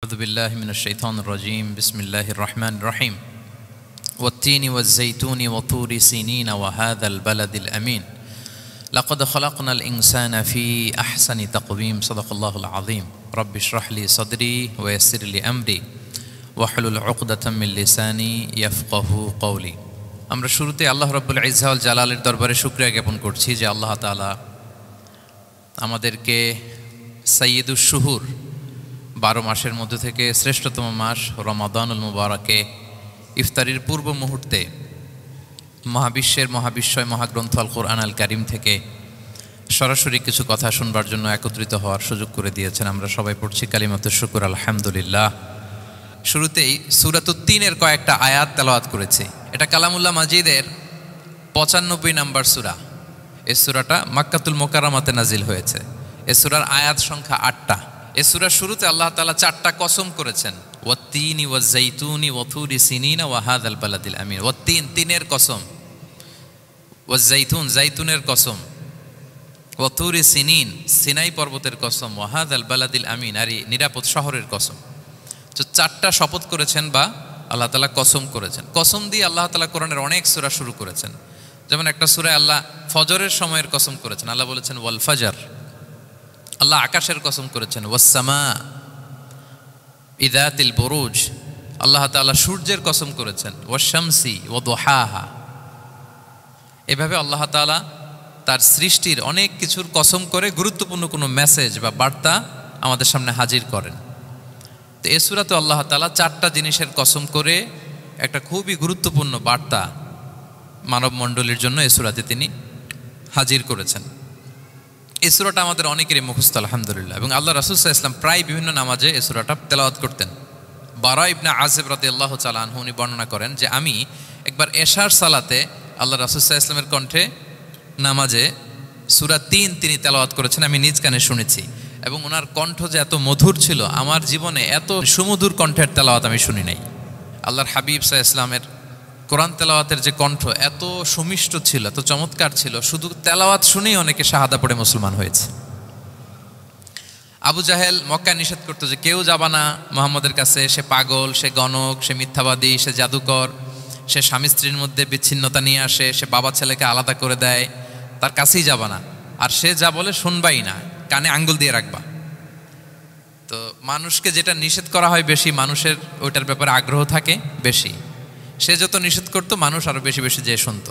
أعوذ بالله من الشيطان الرجيم بسم الله الرحمن الرحيم والتين والزيتون وطور سينين وهذا البلد الأمين لقد خلقنا الإنسان في أحسن تقويم صدق الله العظيم رب اشرح لي صدري ويسر لي أمري واحلل عقدة من لساني يفقه قولي আমরা শুরুতে আল্লাহ রাব্বুল ইজ্জা ওয়াল জালালের দরবারে শুকরিয়া জ্ঞাপন করছি যে আল্লাহ তাআলা আমাদেরকে সাইয়্যিদুশ শুহুর 12 মাসের মধ্যে থেকে শ্রেষ্ঠতম মাস রমাদানুল মুবারাকে ইফতারির পূর্ব মুহূর্তে মহাবিশ্বের মহাবিশ্বয় মহাগ্রন্থ আল কোরআন আল কারীম থেকে সরাসরি কিছু কথা শুনবার জন্য একত্রিত হওয়ার সুযোগ করে দিয়েছেন। আমরা সবাই পড়ছি কালিমাতুশ শুকর আলহামদুলিল্লাহ। শুরুতেই সূরাতুত তিনের কয়েকটা আয়াত তেলাওয়াত করেছি। এটা কালামুল্লাহ মাজিদের 95 নম্বর সূরা। এই সূরাটা মক্কাতুল মুকাররমাতে নাজিল হয়েছে। এই সূরার আয়াত সংখ্যা 8টা। এই সূরার শুরুতে আল্লাহ তাআলা 4টা কসম করেছেন, ওয়াত-তিনি ওয়াজ-জাইতুনি ওয়া-তুরি সিনিনা ওয়া হাযাল বালাদিল আমিন। ওয়াত-তিন তিনের কসম, ওয়াজ-জাইতুন জাইতুনের কসম, ওয়া-তুরি সিনিন সিনাই পর্বতের কসম, ওয়া হাযাল বালাদিল আমিন আর নিরাপদ শহরের কসম। তো 4টা শপথ করেছেন বা আল্লাহ তাআলা কসম করেছেন। কসম দিয়ে আল্লাহ তাআলা কোরআনের অনেক সূরা শুরু করেছেন। যেমন একটা সূরায় আল্লাহ ফজরের সময়ের কসম করেছেন, আল্লাহ বলেছেন ওয়াল ফাজর। আল্লাহ আকাশের কসম করেছেন ওয়াস-সামা ইযাতিল বুরুজ। আল্লাহ তাআলা সূর্যের কসম করেছেন ওয়াশ-শামসি ওয়া দুহাহা। এভাবে আল্লাহ তাআলা তার সৃষ্টির অনেক কিছুর কসম করে গুরুত্বপূর্ণ কোনো মেসেজ বা বার্তা আমাদের সামনে হাজির করেন। তো এই সূরাতে আল্লাহ তাআলা 4টা জিনিসের কসম করে একটা খুবই গুরুত্বপূর্ণ বার্তা মানব মণ্ডলীর জন্য এই সূরাতে তিনি হাজির করেছেন। এই সূরাটা আমাদের অনেকেরই মুখস্থ আলহামদুলিল্লাহ, এবং আল্লাহ রাসূল সাল্লাল্লাহু আলাইহি ওয়াসাল্লাম প্রায় বিভিন্ন নামাজে এই সূরাটা তেলাওয়াত করতেন। বারা ইবনে আযিব রাদিয়াল্লাহু তাআলা আনহু উনি বর্ণনা করেন যে আমি একবার এশার সালাতে আল্লাহ রাসূল সাল্লাল্লাহু আলাইহি ওয়াসাল্লামের কণ্ঠে নামাজে সূরা 3 তিনি তেলাওয়াত করেছেন, আমি নিজ কানে শুনেছি। এবং ওনার কণ্ঠ যে এত মধুর ছিল, আমার জীবনে এত সুমধুর কণ্ঠের তেলাওয়াত আমি শুনি নাই। আল্লাহর হাবিব সাল্লাল্লাহু আলাইহি ওয়াসাল্লামের কোরআন তেলাওয়াতের যে কণ্ঠ এত সুমিষ্ট ছিল, এত চমৎকার ছিল, শুধু তেলাওয়াত শুনেই অনেকে শাহাদা পড়ে মুসলমান হয়েছে। আবু জাহেল মক্কায় নিষেধ করতো যে কেউ যাবা না মুহাম্মদের কাছে, সে পাগল, সে গণক, সে মিথ্যাবাদী, সে জাদুকর, সে স্বামী স্ত্রীর মধ্যে বিচ্ছিন্নতা নিয়ে আসে, সে বাবা ছেলেকে আলাদা করে দেয়, তার কাছেই যাবা না। আর সে যা বলে শুনবাই না, কানে আঙ্গুল দিয়ে রাখবা। তো মানুষকে যেটা নিষেধ করা হয় বেশি, মানুষের ওইটার ব্যাপারে আগ্রহ থাকে বেশি। সে যত নিষেধ করতো মানুষ আরো বেশি বেশি যে শুনতো।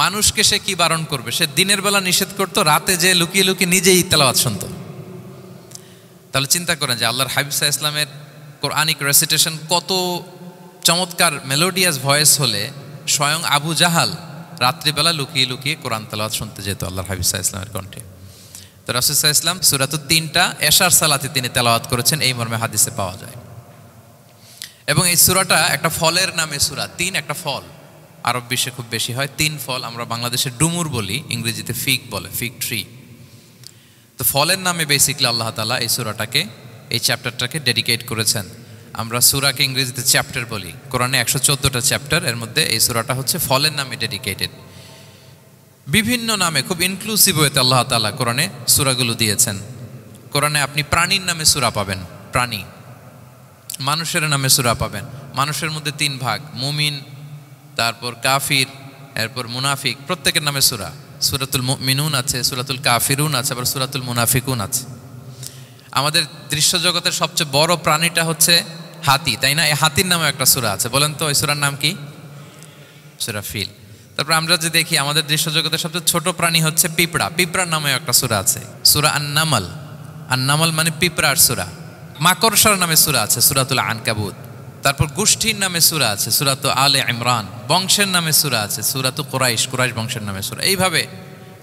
মানুষকে সে কি বারণ করবে, সে দিনের বেলা নিষেধ করতো, রাতে যে লুকিয়ে লুকিয়ে নিজেই তেলাওয়াত শুনতো। তাহলে চিন্তা করেন যে আল্লাহর হাবিব সাল্লাল্লাহু আলাইহি ওয়াসাল্লামের কোরআনিক রেসিটেশন কত চমৎকার মেলোডিয়াস ভয়েস হলে স্বয়ং আবু জাহাল রাত্রিবেলা লুকিয়ে লুকিয়ে কোরআন তেলাওয়াত শুনতে যেত আল্লাহর হাবিব সাল্লাল্লাহু আলাইহি ওয়াসাল্লামের কণ্ঠে। তো রাসূল সাল্লাল্লাহু আলাইহি ওয়াসাল্লাম সূরাতুত 3টা এশার সালাতে তিনি তেলাওয়াত করেছেন, এই মর্মে হাদিসে পাওয়া যায়। এবং এই সূরাটা একটা ফলের নামে সূরা। 3 একটা ফল, আরব বিশ্বে খুব বেশি হয় 3 ফল। আমরা বাংলাদেশে ডুমুর বলি, ইংরেজিতে ফিগ বলে, ফিগ ট্রি। তো ফলের নামে বেসিক্যালি আল্লাহ তাআলা এই সূরাটাকে, এই চ্যাপ্টারটাকে ডেডিকেট করেছেন। আমরা সূরাকে ইংরেজিতে চ্যাপ্টার বলি। কোরআনে 114টা চ্যাপ্টার, এর মধ্যে এই সূরাটা হচ্ছে ফলের নামে ডেডিকেটেড। বিভিন্ন নামে খুব ইনক্লুসিভ ওয়েতে আল্লাহ তাআলা কোরআনে সূরাগুলো দিয়েছেন। কোরআনে আপনি প্রাণীর নামে সূরা পাবেন, প্রাণী। মানুষের নামে সূরা পাবেন। মানুষের মধ্যে 3 ভাগ, মুমিন, তারপর কাফির, এরপর মুনাফিক। প্রত্যেকের নামে সূরা। সূরাতুল মুমিনুন আছে, সূরাতুল কাফিরুন আছে, আবার সূরাতুল মুনাফিকুন আছে। আমাদের দৃশ্য জগতের সবচেয়ে বড় প্রাণীটা হচ্ছে হাতি, তাই না? এই হাতির নামে একটা সূরা আছে। বলেন তো ওই সূরার নাম কি? সূরা ফিল। তারপর আমরা যে দেখি আমাদের দৃশ্য জগতের সবচেয়ে ছোট প্রাণী হচ্ছে পিঁপড়া। পিঁপড়ার নামে একটা সূরা আছে, সূরা আন-নামল। আন-নামল মানে পিঁপড়ার সূরা। মাকড়সার নামে সূরা আছে, সূরাতুল আনকাবুত। তারপর গোষ্ঠীর নামে সূরা আছে, সূরাতু আলে ইমরান। বংশের নামে সূরা আছে, সূরাতু কুরাইশ, কুরাইশ বংশের নামে সূরা। এইভাবে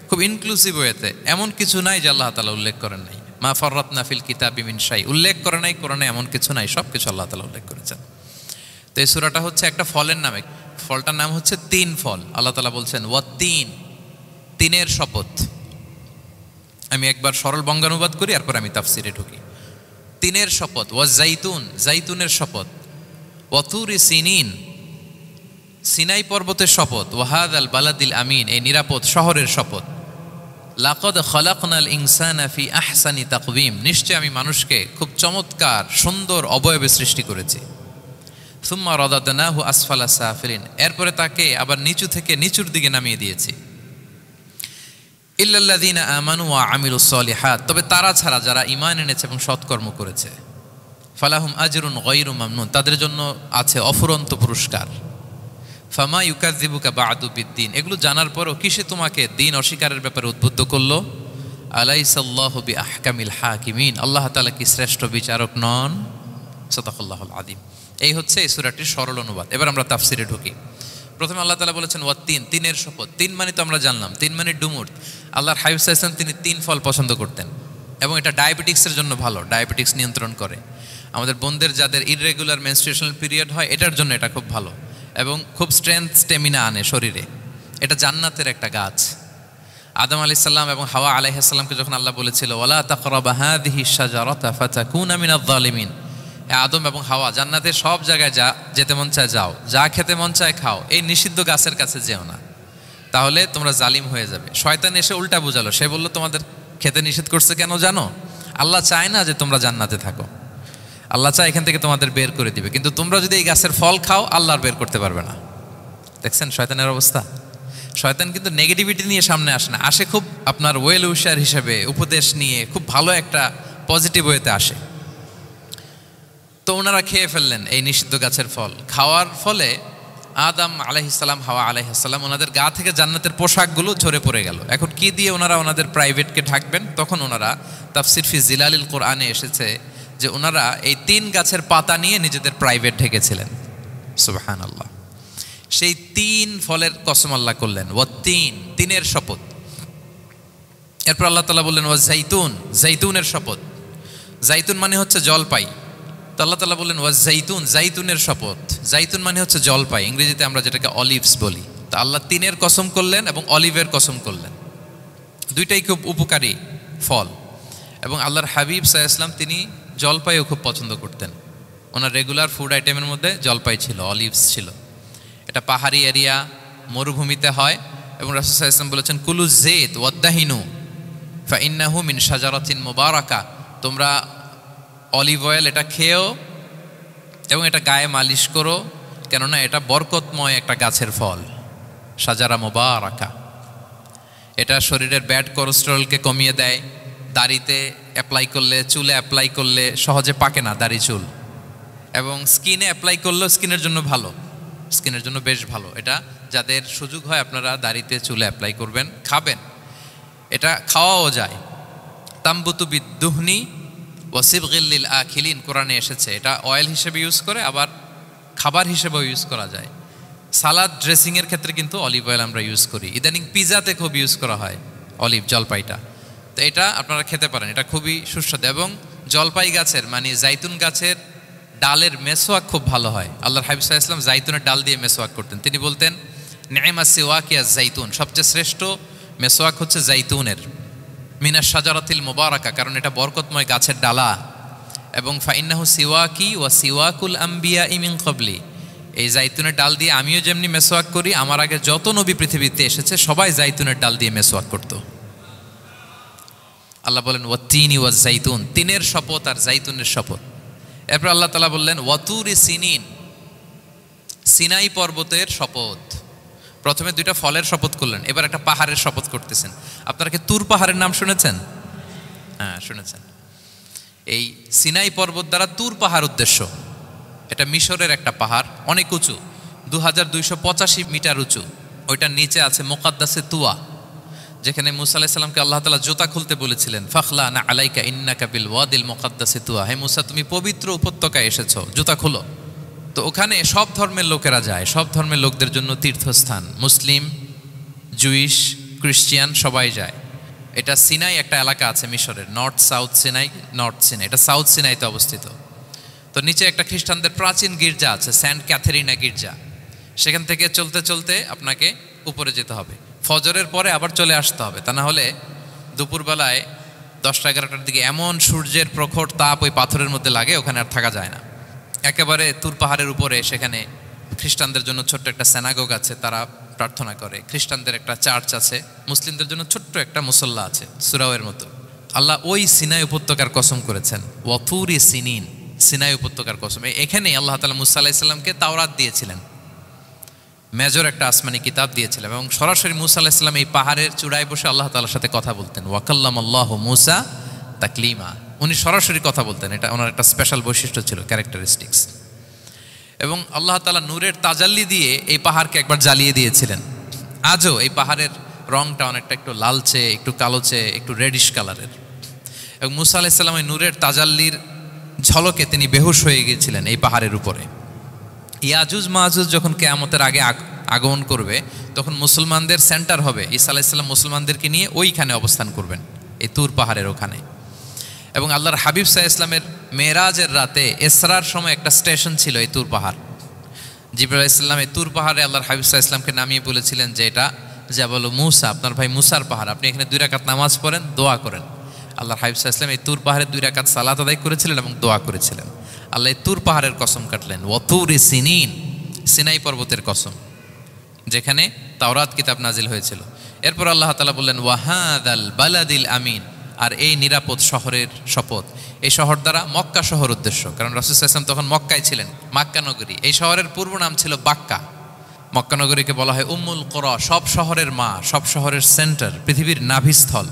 খুব ইনক্লুসিভ ওয়েতে, এমন কিছু নাই যে আল্লাহ তাআলা উল্লেখ করেন নাই। মা ফাররাতনা ফিল কিতাবি মিন শাই, উল্লেখ করে নাই কোরআনে এমন কিছু নাই, সব কিছু আল্লাহ তাআলা উল্লেখ করেছেন। তো এই সূরাটা হচ্ছে একটা ফলের নামে। ফলটার নাম হচ্ছে 3 ফল। আল্লাহ তাআলা বলছেন ওয়াত-তিন, তিনের শপথ। আমি একবার সরল বঙ্গানুবাদ করি, এরপর আমি তাফসিরে ঢুকি। 3-এর শপথ, ওয়াজ-জাইতুন, জাইতুনের শপথ, ওয়া-তুরি সিনিন, সিনাই পর্বতের শপথ, ওয়া হাযাল বালাদিল আমিন, এই নিরাপদ শহরের শপথ। লাকাদ খালাকনাল ইনসানা ফি আহসানি তাকওয়িম, নিশ্চয় আমি মানুষকে খুব চমৎকার সুন্দর অবয়বে সৃষ্টি করেছি। সুম্মা রাদাদনাহু আসফালা সাফিলিন, এরপরে তাকে আবার নিচু থেকে নিচুর দিকে নামিয়ে দিয়েছি। ইল্লাল্লাযীনা আমানু ওয়া আমিলুস সলিহাত, তবে তারা ছাড়া যারা ঈমান এনেছে এবং সৎকর্ম করেছে। ফালাহুম আজরুন গায়রু মামনুন, তাদের জন্য আছে অফুরন্ত পুরস্কার। ফামা ইউকাযযিবুকা বা'দু বিদ্দিন, এগুলো জানার পরও কিসে তোমাকে দিন অস্বীকারের ব্যাপারে উদ্বুদ্ধ করলো? আলাইসাল্লাহু বিআহকামিল হাকিমিন, আল্লাহ তাআলা কি শ্রেষ্ঠ বিচারক নন? সাদাকাল্লাহুল আযীম। এই হচ্ছে এই সূরাটির সরল অনুবাদ। এবার আমরা তাফসিরে ঢুকি। প্রথমে আল্লাহ তাআলা বলেছেন ওয়াত্তিন, তিনের শপথ। তিন মানে তো আমরা জানলাম, তিন মানে ডুমুর। আল্লাহর হাবিব সাল্লাল্লাহু আলাইহি ওয়াসাল্লাম তিনি তিন ফল পছন্দ করতেন এবং এটা ডায়াবেটিক্সের জন্য ভালো, ডায়াবেটিক্স নিয়ন্ত্রণ করে। আমাদের বোনদের যাদের ইররেগুলার মেনস্ট্রুয়েশনাল পিরিয়ড হয় এটার জন্য এটা খুব ভালো এবং খুব স্ট্রেংথ স্টেমিনা আনে শরীরে। এটা জান্নাতের একটা গাছ। আদম আলাইহিস সালাম এবং হাওয়া আলাইহিস সালামকে যখন আল্লাহ বলেছিল ওয়ালা তাকরাবা হাযিহিশ শাজারাতা ফাতাকুনা মিনায যালিমিন, আদম এবং হাওয়া জান্নাতের সব জায়গায় যেতে মন চায় যাও, যা খেতে মন চায় খাও, এই নিষিদ্ধ গাছের কাছে যেও না, তাহলে তোমরা জালিম হয়ে যাবে। শয়তান এসে উল্টা বুঝালো, সে বলল তোমাদের খেতে নিষেধ করছে কেন জানো? আল্লাহ চায় না যে তোমরা জান্নাতে থাকো, আল্লাহ চায় এখান থেকে তোমাদের বের করে দিবে, কিন্তু তোমরা যদি এই গাছের ফল খাও আল্লাহর বের করতে পারবে না। দেখছেন শয়তানের অবস্থা? শয়তান কিন্তু নেগেটিভিটি নিয়ে সামনে আসে না, আসে খুব আপনার ওয়েল উইশার হিসেবে, উপদেশ নিয়ে খুব ভালো একটা পজিটিভ ওয়েতে আসে। তো ওনারা খেয়ে ফেললেন এই নিষিদ্ধ গাছের ফল। খাওয়ার ফলে আদম আলাইহিস সালাম, হাওয়া আলাইহিস সালাম, ওনাদের গা থেকে জান্নাতের পোশাকগুলো ঝরে পড়ে গেল। এখন কি দিয়ে ওনারা ওনাদের প্রাইভেটকে ঢাকবেন? তখন ওনারা তাফসির ফি জিলালিল কোরআনে এসেছে যে ওনারা এই তিন গাছের পাতা নিয়ে নিজেদের প্রাইভেট ঢেকেছিলেন। সুবহানাল্লাহ। সেই তিন ফলের কসম আল্লাহ করলেন, ওয়াত্তিন, তিনের শপথ। এরপর আল্লাহ তাআলা বললেন ওয়া জাইতুন, জাইতুনের শপথ। জাইতুন মানে হচ্ছে জলপাই। তো আল্লাহ তাআলা বললেন ওয়া জাইতুন, জাইতুনের শপথ। জাইতুন মানে হচ্ছে জলপাই, ইংরেজিতে আমরা যেটাকে অলিভস বলি। তো আল্লাহ তিনের কসম করলেন এবং অলিভের কসম করলেন। দুইটাই খুব উপকারী ফল এবং আল্লাহর হাবিব সাল্লাল্লাহু আলাইহি ওয়াসাল্লাম তিনি জলপাইও খুব পছন্দ করতেন। ওনার রেগুলার ফুড আইটেমের মধ্যে জলপাই ছিল, অলিভস ছিল। এটা পাহাড়ি এরিয়া, মরুভূমিতে হয় এবং রাসূল সাল্লাল্লাহু আলাইহি ওয়াসাল্লাম বলেছেন কুলু যাইত ওয়াদ্দাহিনু ফাইন্নাহু মিন শাজারাতিন মুবারাকা, তোমরা অলিভ অয়েল এটা খেও এবং এটা গায়ে মালিশ করো, কেননা এটা বরকতময় একটা গাছের ফল, শাজারা মুবারাকা। এটা শরীরের ব্যাড কোলেস্টেরলকে কমিয়ে দেয়। দাড়িতে অ্যাপ্লাই করলে, চুলে অ্যাপ্লাই করলে সহজে পাকে না দাড়ি চুল, এবং স্কিনে অ্যাপ্লাই করলেও স্কিনের জন্য ভালো, স্কিনের জন্য বেশ ভালো। এটা যাদের সুযোগ হয় আপনারা দাড়িতে চুলে অ্যাপ্লাই করবেন, খাবেন। এটা খাওয়াও যায়। তাম্বুতু বিদ্দুহনি ওয়াসিবগিল লিল আখিলিন, কোরআনে এসেছে। এটা অয়েল হিসেবে ইউজ করে, আবার খাবার হিসেবেও ইউজ করা যায়। সালাদ ড্রেসিংয়ের ক্ষেত্রে কিন্তু অলিভ অয়েল আমরা ইউজ করি। ইদানিং পিজাতে খুব ইউজ করা হয় অলিভ, জলপাইটা। তো এটা আপনারা খেতে পারেন, এটা খুবই সুস্বাদু। এবং জলপাই গাছের মানে জাইতুন গাছের ডালের মেসওয়াক খুব ভালো হয়। আল্লাহর হাবিব সাল্লাল্লাহু আলাইহি ওয়াসাল্লাম জাইতুনের ডাল দিয়ে মেসওয়াক করতেন। তিনি বলতেন নি'মা সিওয়াকিয়া জাইতুন, সবচেয়ে শ্রেষ্ঠ মেসওয়াক হচ্ছে জাইতুনের, মিনাশ শাজারাতিল মুবারাকা, কারণ এটা বরকতময় গাছের ডালা। এবং ফাইন্নাহু সিওয়াকি ওয়া সিওয়াকুল আম্বিয়া মিন ক্বাবলি, এই জাইতুনের ডাল দিয়ে আমিও যেমনি মেসওয়াক করি, আমার আগে যত নবী পৃথিবীতে এসেছে সবাই জাইতুনের ডাল দিয়ে মেসওয়াক করত। আল্লাহ বলেন ওয়াত্তিনি ওয়াজ জাইতুন, তিনের শপথ আর জাইতুনের শপথ। এরপর আল্লাহ তাআলা বললেন ওয়াতুরি সিনিন, সিনাই পর্বতের শপথ। প্রথমে দুইটা ফলের শপথ করলেন, এবার একটা পাহাড়ের শপথ করতেছেন। আপনারা কি তুর পাহাড়ের নাম শুনেছেন? হ্যাঁ শুনেছেন। এই সিনাই পর্বত দ্বারা তুর পাহাড় উদ্দেশ্য। এটা মিশরের একটা পাহাড়, অনেক উঁচু, 2285 মিটার উঁচু। ওইটার নিচে আছে মুকাদ্দাসে তুয়া, যেখানে মুসা আলাইহিস সালামকে আল্লাহ তাআলা জুতা খুলতে বলেছিলেন, ফাখলা না আলাইকা ইন্নাকা বিল ওয়াদিল মুকাদ্দাসে তুয়া, হে মুসা তুমি পবিত্র উপত্যকায় এসেছো, জুতা খুলো। তো ওখানে সব ধর্মের লোকেরা যায়, সব ধর্মের লোকদের জন্য তীর্থস্থান, মুসলিম, জুইশ, খ্রিস্টিয়ান সবাই যায়। এটা সিনাই একটা এলাকা আছে মিশরের, north south Sinai, north Sinai, এটা সাউথ সিনাইতে অবস্থিত। তো নিচে একটা খ্রিস্টানদের প্রাচীন গির্জা আছে, সেন্ট ক্যাথেরিনা গির্জা। সেখান থেকে চলতে চলতে আপনাকে উপরে যেতে হবে, ফজরের পরে আবার চলে আসতে হবে, তা না হলে দুপুরবেলায় 10টা-11টার দিকে এমন সূর্যের প্রখর তাপ ওই পাথরের মধ্যে লাগে, ওখানে আর থাকা যায় না। একেবারে তুর পাহাড়ের উপরে সেখানে খ্রিস্টানদের জন্য ছোট্ট একটা সিনাগোগ আছে, তারা প্রার্থনা করে। খ্রিস্টানদের একটা চার্চ আছে, মুসলিমদের জন্য ছোট্ট একটা মুসল্লা আছে সুরাওয়ের মতো। আল্লাহ ওই সিনাই উপত্যকার কসম করেছেন, ওয়াতুরি সিনিন, সিনাই উপত্যকার কসম। এখানেই আল্লাহ তাআলা মুসা আলাইহিস সালামকে তাওরাত দিয়েছিলেন, মেজর একটা আসমানি কিতাব দিয়েছিলেন, এবং সরাসরি মুসা আলাইহিস সালাম এই পাহাড়ের চূড়ায় বসে আল্লাহ তাআলার সাথে কথা বলতেন। ওয়াকাল্লামাল্লাহু মুসা তাকলিমা, উনি সরাসরি কথা বলতেন, এটা ওনার একটা স্পেশাল বৈশিষ্ট্য ছিল, ক্যারেক্টারিস্টিক্স। এবং আল্লাহ তাআলা নূরের তাজাল্লি দিয়ে এই পাহাড়কে একবার জ্বালিয়ে দিয়েছিলেন। আজও এই পাহাড়ের রংটা অনেকটা একটু লালচে, একটু কালোচে, একটু রেডিশ কালারের। এবং মুসা আলাইহিস সালাম এই নূরের তাজাল্লির ঝলকে তিনি বেহুশ হয়ে গিয়েছিলেন এই পাহাড়ের উপরে। ইয়াজুজ মাহাজুজ যখন কিয়ামতের আগে আগমন করবে, তখন মুসলমানদের সেন্টার হবে। ঈসা আলাইহিস সালাম মুসলমানদেরকে নিয়ে ওইখানে অবস্থান করবেন, এই তুর পাহাড়ের ওখানে। এবং আল্লাহর হাবিব সাল্লাল্লাহু আলাইহি ওয়াসাল্লামের মেরাজের রাতে ইসরার সময় একটা স্টেশন ছিল এই তুর পাহাড়। জিবরাইল আলাইহিস সালাম এই তুর পাহাড়ে আল্লাহর হাবিব সাল্লাল্লাহু আলাইহি ওয়াসাল্লামকে নামিয়ে বলেছিলেন যে এটা জাবাল মুসা, আপনার ভাই মুসার পাহাড়, আপনি এখানে 2 রাকাত নামাজ পড়েন, দোয়া করেন। আল্লাহর হাবিব সাল্লাল্লাহু আলাইহি ওয়াসাল্লাম এই তুর পাহাড়ে 2 রাকাত সালাত আদায় করেছিলেন এবং দোয়া করেছিলেন। আল্লাহ এই তুর পাহাড়ের কসম কাটলেন, ওয়াতুরি সিনিন, সিনাই পর্বতের কসম, যেখানে তাওরাত কিতাব নাজিল হয়েছিল। এরপর আল্লাহ তাআলা বললেন, ওয়াহাদাল বালাদিল আমিন, আর এই নিরাপদ শহরের শপথ। এই শহর দ্বারা মক্কা শহর উদ্দেশ্য, কারণ রাসূল সাল্লাল্লাহু আলাইহি ওয়াসাল্লাম তখন মক্কায় ছিলেন, মক্কা নগরী। এই শহরের পূর্ব নাম ছিল বাক্কা। মক্কা নগরীকে বলা হয় উম্মুল কুরা, সব শহরের মা, সব শহরের সেন্টার, পৃথিবীর নাভিস্থল।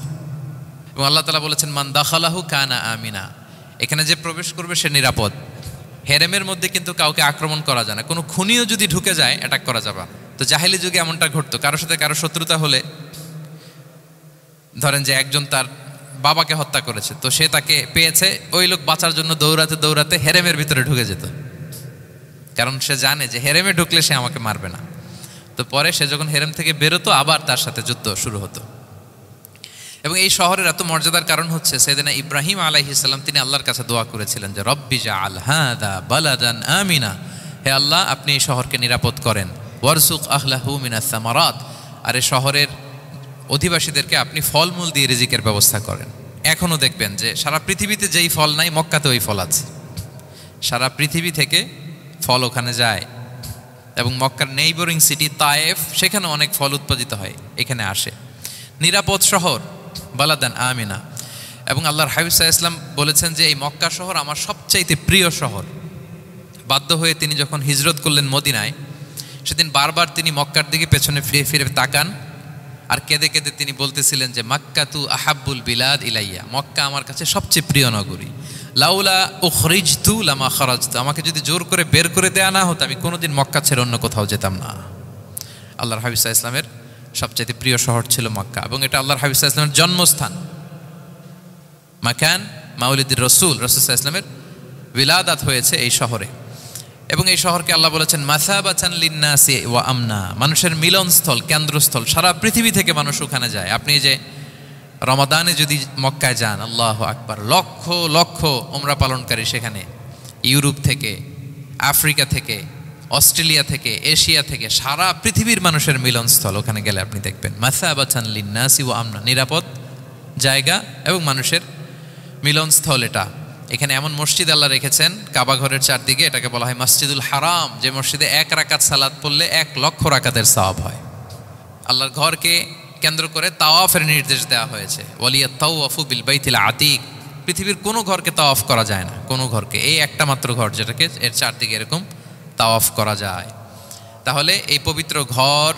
এবং আল্লাহ তাআলা বলেছেন, মান দাখালাহু কানা আমিনা, এখানে যে প্রবেশ করবে সে নিরাপদ। হেরেমের মধ্যে কিন্তু কাউকে আক্রমণ করা যায় না, কোনো খুনিও যদি ঢুকে যায় অ্যাটাক করা যাবে না। তো জাহেলি যুগে এমনটা ঘটতো, কারোর সাথে কারো শত্রুতা হলে, ধরেন যে একজন তার বাবাকে হত্যা করেছে, তো সে তাকে পেয়েছে, ওই লোক বাঁচার জন্য দৌড়াতে দৌড়াতে হেরেমের ভিতরে ঢুকে যেত, কারণ সে জানে যে হেরেমে ঢুকলে সে আমাকে মারবে না। তো পরে সে যখন হেরেম থেকে বেরোতো, আবার তার সাথে যুদ্ধ শুরু হতো। এবং এই শহরের এত মর্যাদার কারণ হচ্ছে সাইয়েদনা ইব্রাহিম আলাইহিস সালাম তিনি আল্লাহর কাছে দোয়া করেছিলেন যে রব্বি জাআল হাযা বালাদান আমিনা, হে আল্লাহ আপনি এই শহরকে নিরাপদ করেন, ওয়ারযুক আহলাহু মিনাস সামারাত, আর এই শহরের অধিবাসীদেরকে আপনি ফলমূল দিয়ে রিজিকের ব্যবস্থা করেন। এখনও দেখবেন যে সারা পৃথিবীতে যেই ফল নাই, মক্কাতে ওই ফল আছে। সারা পৃথিবী থেকে ফল ওখানে যায়, এবং মক্কার নেইবরিং সিটি তায়েফ, সেখানে অনেক ফল উৎপাদিত হয়, এখানে আসে। নিরাপদ শহর, বালাদান আমিনা। এবং আল্লাহর হাবিব সাল্লাল্লাহু আলাইহি ওয়াসাল্লাম বলেছেন যে এই মক্কা শহর আমার সবচাইতে প্রিয় শহর। বাধ্য হয়ে তিনি যখন হিজরত করলেন মদিনায়, সেদিন বারবার তিনি মক্কার দিকে পেছনে ফিরে ফিরে তাকান, আর কেঁদে কেঁদে তিনি বলতেছিলেন যে মাক্কাতু আহাব্বুল বিলাদ ইলাইয়া, মক্কা আমার কাছে সবচেয়ে প্রিয় নগরী। লাউলা উখরিজতু লামা খারাজতু, আমাকে যদি জোর করে বের করে দেয়া না হতো, আমি কোনোদিন মক্কা ছেড়ে অন্য কোথাও যেতাম না। আল্লাহর হাবিব সাল্লাল্লাহু আলাইহি ওয়াসাল্লামের সবচাইতে প্রিয় শহর ছিল মক্কা, এবং এটা আল্লাহর হাবিব সাল্লাল্লাহু আলাইহি ওয়াসাল্লামের জন্মস্থান, মাকান মাউলিদির রাসূল, রাসূল সাল্লাল্লাহু আলাইহি ওয়াসাল্লামের বিলাদাত হয়েছে এই শহরে। এবং এই শহরকে আল্লাহ বলেছেন মাসাবাতান লিন্নাসি ওয়া আমনা, মানুষের মিলনস্থল, কেন্দ্রস্থল, সারা পৃথিবী থেকে মানুষ ওখানে যায়। আপনি যে রমাদানে যদি মক্কায় যান, আল্লাহু আকবার, লক্ষ লক্ষ উমরা পালনকারী সেখানে, ইউরোপ থেকে, আফ্রিকা থেকে, অস্ট্রেলিয়া থেকে, এশিয়া থেকে, সারা পৃথিবীর মানুষের মিলনস্থল। ওখানে গেলে আপনি দেখবেন মাসাবাতান লিন্নাসি ওয়া আমনা, নিরাপদ জায়গা এবং মানুষের মিলনস্থল। এটা এখানে এমন মসজিদ আল্লাহ রেখেছেন কাবা ঘরের চারদিকে, এটাকে বলা হয় মসজিদুল হারাম, যে মসজিদে 1 রাকাত সালাত পড়লে 1 লক্ষ রাকাতের সওয়াব হয়। আল্লাহর ঘরকে কেন্দ্র করে তাওয়াফের নির্দেশ দেওয়া হয়েছে, ওয়ালিয়া তাওয়াফু বিল বাইতিল আতিক, পৃথিবীর কোনো ঘরকে তাওয়াফ করা যায় না, কোনো ঘরকে, এই একটা মাত্র ঘর যেটাকে এর চারদিকে এরকম তাওয়াফ করা যায়। তাহলে এই পবিত্র ঘর,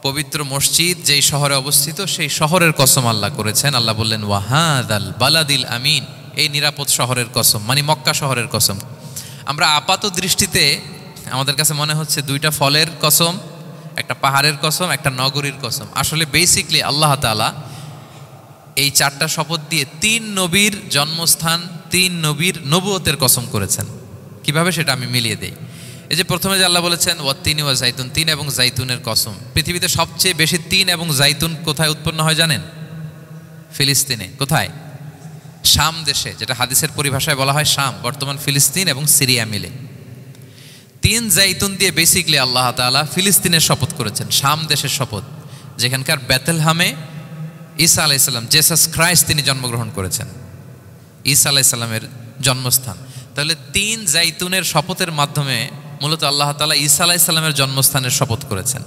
পবিত্র মসজিদ যেই শহরে অবস্থিত, সেই শহরের কসম আল্লাহ করেছেন। আল্লাহ বললেন ওয়াহাদাল বালাদিল আমিন, এই নিরাপদ শহরের কসম, মানে মক্কা শহরের কসম। আমরা আপাত দৃষ্টিতে আমাদের কাছে মনে হচ্ছে 2টা ফলের কসম, একটা পাহাড়ের কসম, একটা নগরীর কসম। আসলে বেসিকলি আল্লাহ তাআলা এই 4টা শপথ দিয়ে 3 নবীর জন্মস্থান, 3 নবীর নবুয়তের কসম করেছেন। কিভাবে সেটা আমি মিলিয়ে দেই। এই যে প্রথমে যে আল্লাহ বলেছেন ওয়াত্তিনি ওয়া জাইতুন, 3 এবং জাইতুনের কসম। পৃথিবীতে সবচেয়ে বেশি 3 এবং জাইতুন কোথায় উৎপন্ন হয় জানেন? ফিলিস্তিনে। কোথায়? শাম দেশে, যেটা হাদিসের পরিভাষায় বলা হয় শাম, বর্তমান ফিলিস্তিন এবং সিরিয়া মিলে। 3 জাইতুন দিয়ে বেসিকলি আল্লাহ তাআলা ফিলিস্তিনের শপথ করেছেন, শাম দেশের শপথ, যেখানকার বেথলহামে ঈসা আলাইহিস সালাম, জেসাস ক্রাইস্ট, তিনি জন্মগ্রহণ করেছেন, ঈসা আলাইহিস সালামের জন্মস্থান। তাহলে 3 জাইতুনের শপথের মাধ্যমে মূলত আল্লাহ তাআলা ঈসা আলাইহিস সালামের জন্মস্থানের শপথ করেছেন।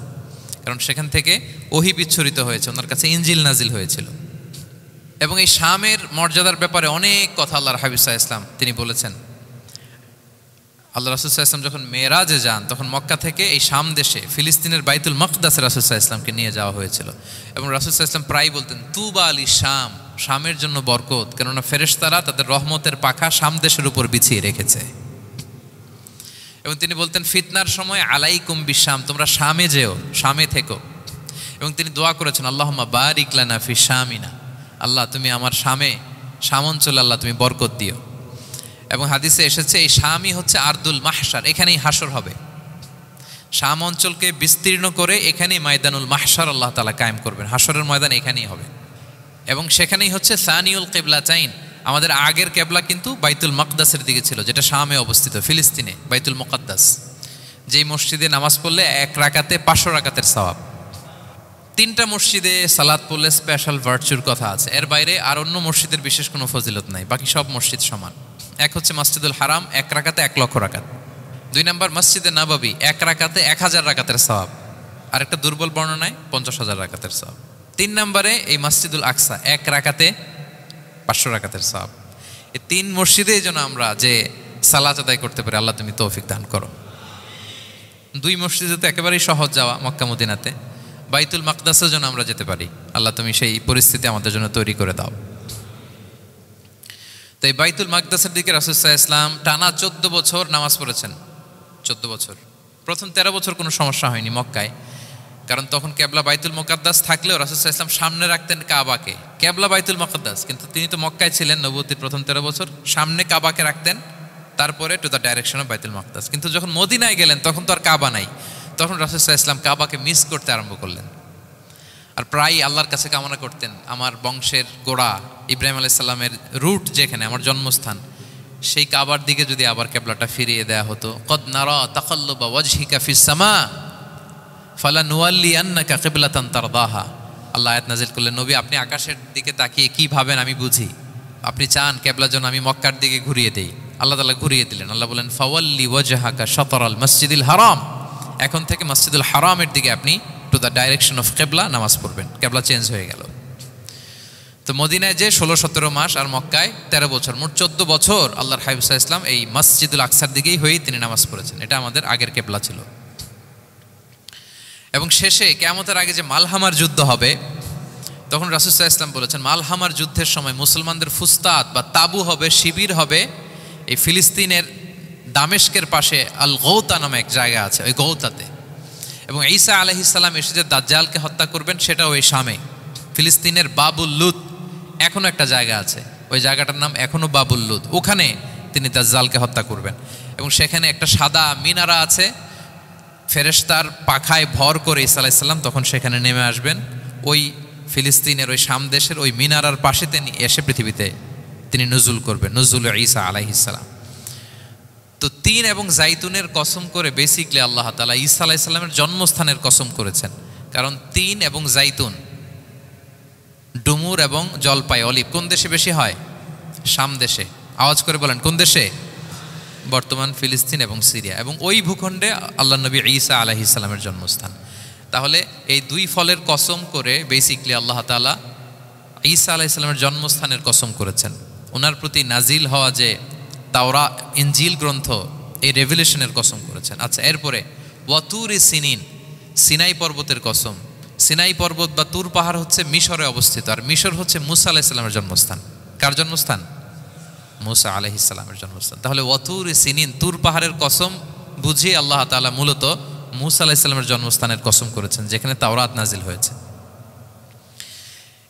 কারণ সেখান থেকে ওহী বিচ্ছুরিত হয়েছে, ওনার কাছে ইনজিল নাজিল হয়েছিল। এবং এই শামের মর্যাদার ব্যাপারে অনেক কথা আল্লাহর হাবিব সাল্লাল্লাহু আলাইহি ওয়াসাল্লাম তিনি বলেছেন। আল্লাহ রাসূল সাল্লাল্লাহু আলাইহি ওয়াসাল্লাম যখন মেরাজে যান তখন মক্কা থেকে এই শাম দেশে ফিলিস্তিনের বাইতুল মাকদাসে রাসূল সাল্লাল্লাহু আলাইহি ওয়াসাল্লামকে নিয়ে যাওয়া হয়েছিল। এবং রাসূল সাল্লাল্লাহু আলাইহি ওয়াসাল্লাম প্রায় বলতেন তুবা আলি শাম, শামের জন্য বরকত, কেননা ফেরেশতারা তাদের রহমতের পাখা শাম দেশের উপর বিছিয়ে রেখেছে। এবং তিনি বলতেন ফিতনার সময় আলাইকুম বিশাম, তোমরা শামে যেও, শামে থেকো। এবং তিনি দোয়া করেছেন আল্লাহুম্মা বারিক লানা ফি শামিনা, আল্লাহ তুমি আমার শাম অঞ্চলে আল্লাহ তুমি বরকত দিও। এবং হাদিসে এসেছে এই শামই হচ্ছে আরদুল মাহশার, এখানেই হাসর হবে। শাম অঞ্চলকে বিস্তীর্ণ করে এখানেই ময়দানুল মাহশার আল্লাহ তাআলা কায়েম করবেন, হাসরের ময়দান এখানেই হবে। এবং সেখানেই হচ্ছে সানিউল কিবলাতাইন, আমাদের আগের কেবলা কিন্তু বাইতুল মাকদাসের দিকে ছিল, যেটা শামে অবস্থিত ফিলিস্তিনে বাইতুল মুকাদ্দাস, যেই মসজিদে নামাজ পড়লে 1 রাকাতে 500 রাকাতের সওয়াব। 3টা মসজিদে সালাত পড়লে স্পেশাল ভার্চুর কথা আছে, এর বাইরে আর অন্য মসজিদের বিশেষ কোনো ফজিলত নাই, বাকি সব মসজিদ সমান। এক হচ্ছে মসজিদুল হারাম 1 রাকাতে 1 লক্ষ রাকাত। 2 নম্বর মসজিদে নববী 1 রাকাতে 1000 রাকাতের সওয়াব, আর একটা দুর্বল বর্ণনায় 50,000 রাকাতের সওয়াব। 3 নম্বরে এই মসজিদুল আকসা 1 রাকাতে 500 রাকাতের সওয়াব। এই 3 মসজিদে যেন আমরা যে সালাত আদায় করতে পারি, আল্লাহ তুমি তৌফিক দান করো। 2 মসজিদে তো একেবারেই সহজ যাওয়া মক্কা মদিনাতে, বাইতুল মাকদাসেও যেন আমরা যেতে পারি, আল্লাহ তুমি সেই পরিস্থিতি আমাদের জন্য তৈরি করে দাও। তো এই বাইতুল মাকদাসের দিকে রাসূল সাল্লাল্লাহু আলাইহি ওয়াসাল্লাম টানা 14 বছর নামাজ পড়েছেন। 14 বছর, প্রথম 13 বছর কোনো সমস্যা হয়নি মক্কায়, কারণ তখন কেবলা বাইতুল মুকাদ্দাস থাকলেও রাসূল সাল্লাল্লাহু আলাইহি ওয়াসাল্লাম সামনে রাখতেন কাবাকে, কেবলা বাইতুল মুকাদ্দাস, কিন্তু তিনি তো মক্কায় ছিলেন নবুয়তির প্রথম 13 বছর, সামনে কাবাকে রাখতেন, তারপরে টু দ্য ডাইরেকশন অফ বাইতুল মুকাদ্দাস। কিন্তু যখন মদিনায় গেলেন তখন তো আর কাবা নাই, তখন রাসূল সাল্লাল্লাহু আলাইহি ওয়াসাল্লাম কাবাকে মিস করতে আরম্ভ করলেন। আর প্রায় আল্লাহর কাছে কামনা করতেন আমার বংশের গোড়া ইব্রাহিম আলাইহিস সালামের রুট যেখানে আমার জন্মস্থান, সেই কাবার দিকে যদি আবার কেবলাটা ফিরিয়ে দেয়া হতো। কদ নারা তাকাল্লুবা ওয়াজহিকা ফিস সামা ফালানুওয়াল্লিয়ান্নাকা কিবলাতান তারদাহা। আল্লাহ আয়াত নাযিল করলেন, নবী আপনি আকাশের দিকে তাকিয়ে কি ভাবেন আমি বুঝি, আপনি চান কেবলা যেন আমি মক্কার দিকে ঘুরিয়ে দেই, আল্লাহ তাআলা ঘুরিয়ে দিলেন। আল্লাহ বলেন ফাওয়াল্লি ওয়াজহাকা শাতরাল মসজিদিল হারাম, এখন থেকে মসজিদুল হারামের দিকে আপনি টু দ্য ডাইরেকশন অফ কেবলা নামাজ পড়বেন। কেবলা চেঞ্জ হয়ে গেল। তো মদিনায় যে 16-17 মাস আর মক্কায় 13 বছর, মোট 14 বছর আল্লাহর হাবিব সাল্লাল্লাহু আলাইহি ওয়াসাল্লাম এই মসজিদুল আকসার দিকেই হয়েই তিনি নামাজ পড়েছেন। এটা আমাদের আগের কেবলা ছিল। এবং শেষে কিয়ামতের আগে যে মালহামার যুদ্ধ হবে, তখন রাসূল সাল্লাল্লাহু আলাইহি ওয়াসাল্লাম বলেছেন মালহামার যুদ্ধের সময় মুসলমানদের ফুস্তাত বা তাবু হবে, শিবির হবে এই ফিলিস্তিনের দামেস্কের পাশে আল গৌতা নামে এক জায়গা আছে, ওই গৌতাতে। এবং ঈসা আলাইহিস সালাম এসে যে দাজ্জালকে হত্যা করবেন সেটাও ওই শামে, ফিলিস্তিনের বাবুল লুদ এখনো একটা জায়গা আছে, ওই জায়গাটার নাম এখনো বাবুল লুদ, ওখানে তিনি দাজ্জালকে হত্যা করবেন। এবং সেখানে একটা সাদা মিনারা আছে, ফেরেশতার পাখায় ভর করে ঈসা আলাইহিস সালাম তখন সেখানে নেমে আসবেন, ওই ফিলিস্তিনের ওই শাম দেশের ওই মিনারার পাশে তিনি এসে পৃথিবীতে তিনি নুজুল করবেন, নুজুল ঈসা আলাইহিস সালাম। তো 3 এবং জাইতুনের কসম করে বেসিকলি আল্লাহ তাআলা ঈসা আলাইহিস সালামের জন্মস্থানের কসম করেছেন, কারণ 3 এবং জাইতুন, ডুমুর এবং জলপাই অলিভ কোন দেশে বেশি হয়? শাম দেশে। আওয়াজ করে বলেন কোন দেশে? বর্তমান ফিলিস্তিন এবং সিরিয়া, এবং ওই ভূখণ্ডে আল্লাহ নবী ঈসা আলাইহিস সালামের জন্মস্থান। তাহলে এই 2 ফলের কসম করে বেসিকলি আল্লাহ তাআলা ঈসা আলাইহিস সালামের জন্মস্থানের কসম করেছেন, ওনার প্রতি নাজিল হওয়া যে তাওরাত ইনজিল গ্রন্থ এই রেভেলেশনের কসম করেছেন। আচ্ছা, এরপরে ওয়াতুরি সিনিন, সিনাই পর্বতের কসম। সিনাই পর্বত বা তুর পাহাড় হচ্ছে মিশরে অবস্থিত, আর মিশর হচ্ছে মুসা আলাইহিস সালামের জন্মস্থান। কার জন্মস্থান? মুসা আলাইহিস সালামের জন্মস্থান। তাহলে ওয়াতুরি সিনিন, তুর পাহাড়ের কসম বুঝিয়ে আল্লাহ তাআলা মূলত মুসা আলাইহিস সালামের জন্মস্থানের কসম করেছেন, যেখানে তাওরাত নাজিল হয়েছে।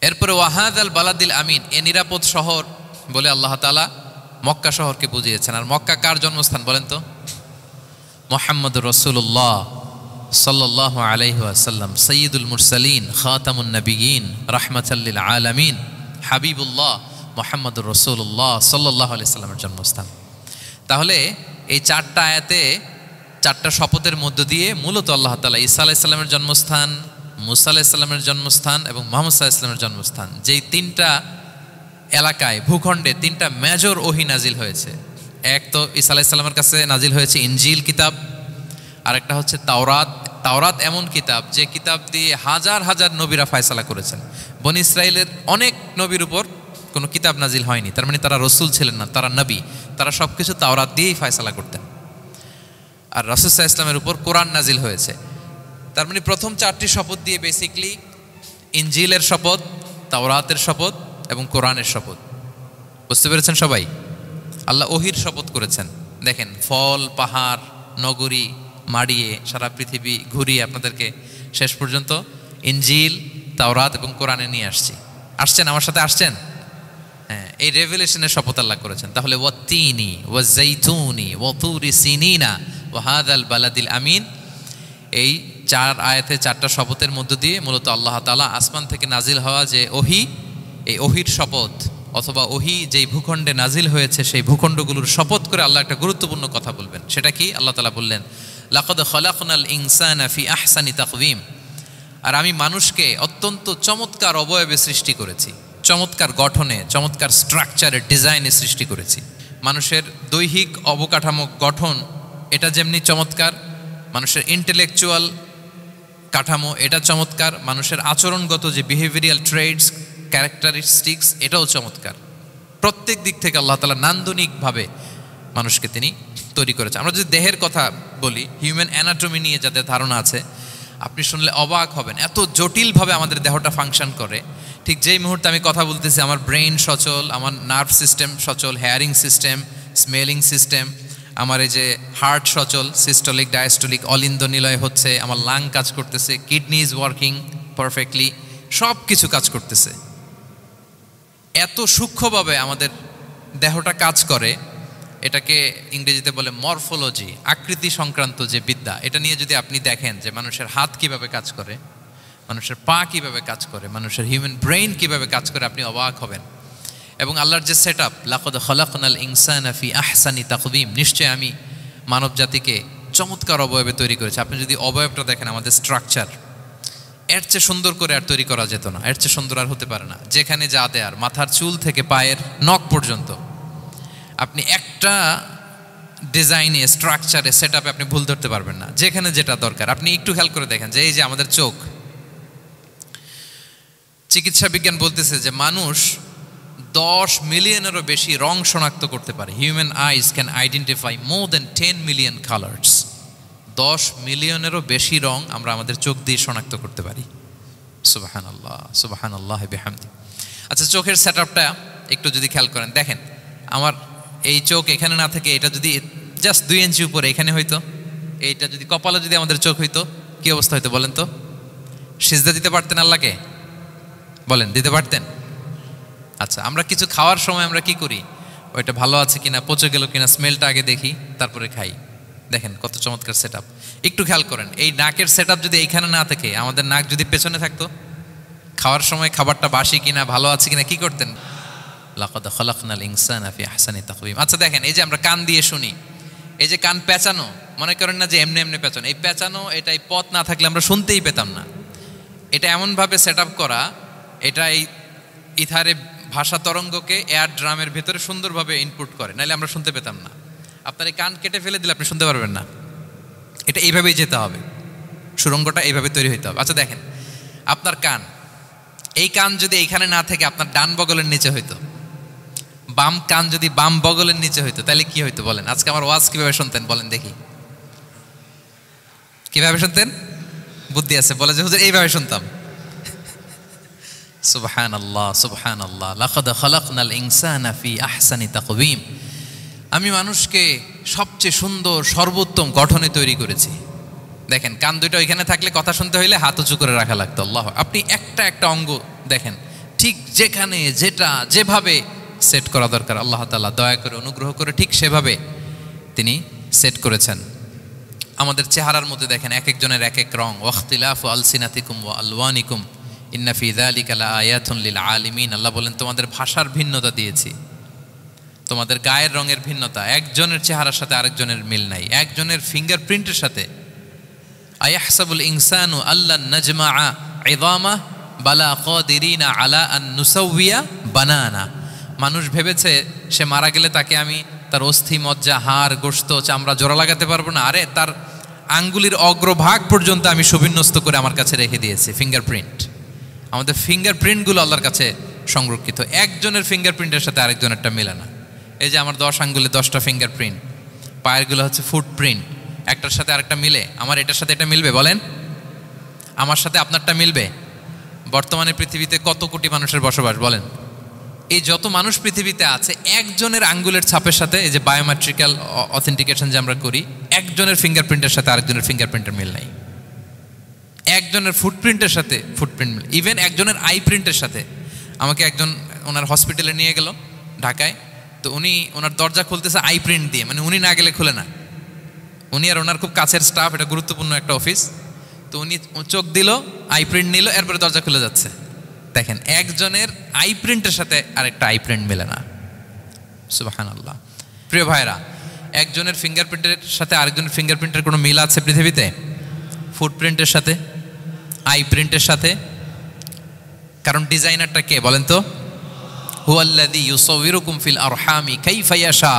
এরপরে ওয়াহাদাল বালাদিল আমিন, এ নিরাপদ শহর বলে আল্লাহ তাআলা মক্কা শহরকে বুঝিয়েছেন। আর মক্কা কার জন্মস্থান বলেন তো? মুহাম্মদুর রাসূলুল্লাহ সাল্লাল্লাহু আলাইহি ওয়াসাল্লাম, সাইয়্যিদুল মুরসালিন, খাতামুন নবিয়্যিন, রাহমাতাল লিল আলামিন, হাবিবুল্লাহ মুহাম্মদুর রাসূলুল্লাহ সাল্লাল্লাহু আলাইহি ওয়াসাল্লামের জন্মস্থান। তাহলে এই 4টা আয়াতে 4টা শপথের মধ্য দিয়ে মূলত আল্লাহ তাআলা ঈসা আলাইহিস সালামের জন্মস্থান, মুসা আলাইহিস সালামের জন্মস্থান এবং মুহাম্মদ সাল্লাল্লাহু আলাইহি ওয়াসাল্লামের জন্মস্থান, যেই 3টা এলাকায় ভূখণ্ডে 3টা মেজর ওহী নাজিল হয়েছে। এক তো ঈসা আলাইহিস সালামের কাছে নাজিল হয়েছে ইনজিল কিতাব, আরেকটা হচ্ছে তাওরাত তাওরাত এমন কিতাব যে কিতাব দিয়ে হাজার হাজার নবীরা ফয়সালা করেছেন। বনী ইসরায়েলের অনেক নবীর উপর কোনো কিতাব নাজিল হয়নি, তার মানে তারা রসুল ছিলেন না, তারা নবী, তারা সব কিছু তাওরাত দিয়েই ফয়সালা করতেন। আর রাসূল সাল্লাল্লাহু আলাইহি ওয়াসাল্লামের উপর কোরআন নাজিল হয়েছে। তার মানে প্রথম 4টি শপথ দিয়ে বেসিকলি ইনজিলের শপথ, তাওরাতের শপথ এবং কোরআনের শপথ। বুঝতে পেরেছেন সবাই? আল্লাহ ওহির শপথ করেছেন। দেখেন, ফল, পাহাড়, নগরী মাড়িয়ে সারা পৃথিবী ঘুরিয়ে আপনাদেরকে শেষ পর্যন্ত ইনজিল, তাওরাত এবং কোরআনে নিয়ে আসছেন আমার সাথে আসছেন। হ্যাঁ, এই রেভেলেশনের শপথ আল্লাহ করেছেন। তাহলে ওয়াত্তিনি ওয়াজ্জাইতুনি ওয়াতুরি সিনিনা ওয়া হাযাল বালাদিল আমিন, এই 4 আয়াতে 4টা শপথের মধ্য দিয়ে মূলত আল্লাহ তাআলা আসমান থেকে নাজিল হওয়া যে ওহী, এই ওহির শপথ অথবা ওহী যেই ভূখণ্ডে নাজিল হয়েছে সেই ভূখণ্ডগুলোর শপথ করে আল্লাহ একটা গুরুত্বপূর্ণ কথা বলবেন। সেটা কি? আল্লাহ তাআলা বললেন, লাকাদ খালাকনাল ইনসানা ফি আহসানি তাকওয়িম, আর আমি মানুষকে অত্যন্ত চমৎকার অবয়বে সৃষ্টি করেছি, চমৎকার গঠনে, চমৎকার স্ট্রাকচারে, ডিজাইনে সৃষ্টি করেছি। মানুষের দৈহিক অবকাঠামো গঠন এটা যেমনি চমৎকার, মানুষের ইন্টেলেকচুয়াল কাঠামো এটা চমৎকার, মানুষের আচরণগত যে বিহেভিয়ারাল ট্রেডস, ক্যারেক্টারিস্টিক্স এটাও চমৎকার। প্রত্যেক দিক থেকে আল্লাহ তাআলা নান্দনিকভাবে মানুষকে তিনি তৈরি করেছে। আমরা যদি দেহের কথা বলি, হিউম্যান অ্যানাটমি নিয়ে যাদের ধারণা আছে, আপনি শুনলে অবাক হবেন, এত জটিলভাবে আমাদের দেহটা ফাংশন করে। ঠিক যেই মুহূর্তে আমি কথা বলতেছি আমার ব্রেইন সচল, আমার নার্ভ সিস্টেম সচল, হেয়ারিং সিস্টেম, স্মেলিং সিস্টেম, আমার এই যে হার্ট সচল, সিস্টোলিক ডায়াস্টোলিক অলিন্দ নিলয় হচ্ছে, আমার লাং কাজ করতেছে, কিডনি ইজ ওয়ার্কিং পারফেক্টলি, সব কিছু কাজ করতেছে। এত সূক্ষ্মভাবে আমাদের দেহটা কাজ করে, এটাকে ইংরেজিতে বলে মরফোলজি, আকৃতি সংক্রান্ত যে বিদ্যা, এটা নিয়ে যদি আপনি দেখেন যে মানুষের হাত কিভাবে কাজ করে, মানুষের পা কিভাবে কাজ করে, মানুষের হিউম্যান ব্রেইন কিভাবে কাজ করে, আপনি অবাক হবেন। এবং আল্লাহর যে সেট আপ, লাকাদ খালাকনাল ইনসানা ফি আহসানি তাকওয়িম, নিশ্চয় আমি মানব জাতিকে চমৎকার অবয়বে তৈরি করেছি। আপনি যদি অবয়বটা দেখেন, আমাদের স্ট্রাকচার এর চেয়ে সুন্দর করে আর তৈরি করা যেত না, এর চেয়ে সুন্দর আর হতে পারে না। যেখানে যা দেয়ার, মাথার চুল থেকে পায়ের নখ পর্যন্ত, আপনি একটা ডিজাইনে, স্ট্রাকচারে, সেট আপে আপনি ভুল ধরতে পারবেন না। যেখানে যেটা দরকার, আপনি একটু খেয়াল করে দেখেন যে এই যে আমাদের চোখ, চিকিৎসা বিজ্ঞান বলতেছে যে মানুষ 10 মিলিয়নেরও বেশি রং শনাক্ত করতে পারে। Human eyes can identify more than 10 million colours. 10 মিলিয়নেরও বেশি রং আমরা আমাদের চোখ দিয়ে শনাক্ত করতে পারি। সুবহানাল্লাহ, সুবহানাল্লাহ বিহামদি। আচ্ছা, চোখের সেট আপটা একটু যদি খেয়াল করেন, দেখেন আমার এই চোখ এখানে না থেকে এটা যদি জাস্ট 2 ইঞ্চি উপরে এখানে হইতো, এইটা যদি কপালে যদি আমাদের চোখ হইতো, কি অবস্থা হইতো বলেন তো? সিজদা দিতে পারতেন আল্লাহকে? বলেন, দিতে পারতেন? আচ্ছা, আমরা কিছু খাওয়ার সময় আমরা কি করি? ওইটা ভালো আছে কিনা, পচে গেল কিনা, স্মেলটা আগে দেখি, তারপরে খাই। দেখেন কত চমৎকার সেট আপ। একটু খেয়াল করেন, এই নাকের সেট আপ যদি এইখানে না থাকে, আমাদের নাক যদি পেছনে থাকতো, খাওয়ার সময় খাবারটা বাসি কিনা, ভালো আছে কিনা কি করতেন? লাকাদ খালাকনাল ইনসানা ফি আহসানি তাকওয়িম। আচ্ছা দেখেন, এই যে আমরা কান দিয়ে শুনি, এই যে কান পেঁচানো, মনে করেন না যে এমনি এমনি পেঁচানো, এই পেঁচানো, এটা এই পথ না থাকলে আমরা শুনতেই পেতাম না। এটা এমনভাবে সেট আপ করা, এটা এই ইথারে ভাষা তরঙ্গকে এয়ার ড্রামের ভেতরে সুন্দরভাবে ইনপুট করে, নাহলে আমরা শুনতে পেতাম না। আপনার এই কান কেটে ফেলে দিলে আপনি শুনতে পারবেন না। এটা এইভাবেই যেতে হবে, সুরঙ্গটা এইভাবে তৈরি হইতে হবে। আচ্ছা দেখেন, আপনার কান, এই কান যদি এইখানে না থেকে আপনার ডান বগলের নিচে হইতো, বাম কান যদি বাম বগলের নিচে হইতো, তাহলে কি হইতো বলেন? আজকে আমার ওয়াজ কিভাবে শুনতেন বলেন দেখি, কিভাবে শুনতেন? বুদ্ধি আছে বলে যে হুজুর এইভাবে শুনতাম। সুবহানাল্লাহ, সুবহানাল্লাহ। লাকাদ খালাকনাল ইনসানা ফি আহসানি তাকওয়িম, আমি মানুষকে সবচেয়ে সুন্দর সর্বোত্তম গঠনে তৈরি করেছি। দেখেন, কান দুটো ওইখানে থাকলে কথা শুনতে হইলে হাত উঁচু করে রাখা লাগতো। আল্লাহ, আপনি একটা একটা অঙ্গ দেখেন, ঠিক যেখানে যেটা যেভাবে সেট করা দরকার, আল্লাহ তাআলা দয়া করে অনুগ্রহ করে ঠিক সেভাবে তিনি সেট করেছেন। আমাদের চেহারার মধ্যে দেখেন এক একজনের এক এক রং। ওয়াখতিলাফু আলসিনাতিকুম ওয়া আলওয়ানিকুম ইন্না ফি যালিকা লাআয়াতুন লিল আলিমিন। আল্লাহ বলেন, তোমাদের ভাষার ভিন্নতা দিয়েছি, তোমাদের গায়ের রঙের ভিন্নতা, একজনের চেহারার সাথে আরেকজনের মিল নাই, একজনের ফিঙ্গারপ্রিন্টের সাথে। আয়াহসাবুল ইনসানু আল্লান নাজমাআ ইযামা বালা কাদিরিনা আলা আন নুসাউইয়া বানানা। মানুষ ভেবেছে সে মারা গেলে তাকে আমি তার অস্থি, মজ্জা, হাড়, গোশত, চামড়া জোড়া লাগাতে পারবো না। আরে তার আঙ্গুলির অগ্রভাগ পর্যন্ত আমি সুবিন্যস্ত করে আমার কাছে রেখে দিয়েছি ফিঙ্গারপ্রিন্ট। আমাদের ফিঙ্গারপ্রিন্টগুলো আল্লাহর কাছে সংরক্ষিত। একজনের ফিঙ্গারপ্রিন্টের সাথে আরেকজনেরটা মেলে না। এই যে আমার 10 আঙ্গুলে 10টা ফিঙ্গারপ্রিন্ট, পায়েরগুলো হচ্ছে ফুটপ্রিন্ট, একটার সাথে আরেকটা মিলে। আমার এটার সাথে এটা মিলবে বলেন? আমার সাথে আপনারটা মিলবে? বর্তমানে পৃথিবীতে কত কোটি মানুষের বসবাস বলেন? এই যত মানুষ পৃথিবীতে আছে, একজনের আঙ্গুলের ছাপের সাথে, এই যে বায়োমেট্রিক্যাল অথেন্টিকেশন যে আমরা করি, একজনের ফিঙ্গারপ্রিন্টের সাথে আরেকজনের ফিঙ্গারপ্রিন্টের মিল নাই। একজনের ফুটপ্রিন্টের সাথে ফুটপ্রিন্ট মিল, ইভেন একজনের আই প্রিন্টের সাথে। আমাকে একজন ওনার হসপিটালে নিয়ে গেল ঢাকায়, তো উনি ওনার দরজা খুলতেছে আই প্রিন্ট দিয়ে, মানে উনি না গেলে খুলে না। উনি আর ওনার খুব কাছের স্টাফ, এটা গুরুত্বপূর্ণ একটা অফিস, তো উনি চোখ দিল, আই প্রিন্ট নিল, এরপরে দরজা খুলে যাচ্ছে। দেখেন, একজনের আই প্রিন্টের সাথে আরেকটা আই প্রিন্ট মেলে না। সুবহানাল্লাহ। প্রিয় ভাইরা, একজনের ফিঙ্গারপ্রিন্টের সাথে আরেকজনের ফিঙ্গারপ্রিন্টের কোনো মিল আছে পৃথিবীতে? ফুটপ্রিন্টের সাথে, আই প্রিন্টের সাথে? কারণ ডিজাইনারটা কে বলেন তো? হুয়াল্লাযী ইউসাউবিরুকুম ফিল আরহামি কাইফা ইয়াশা।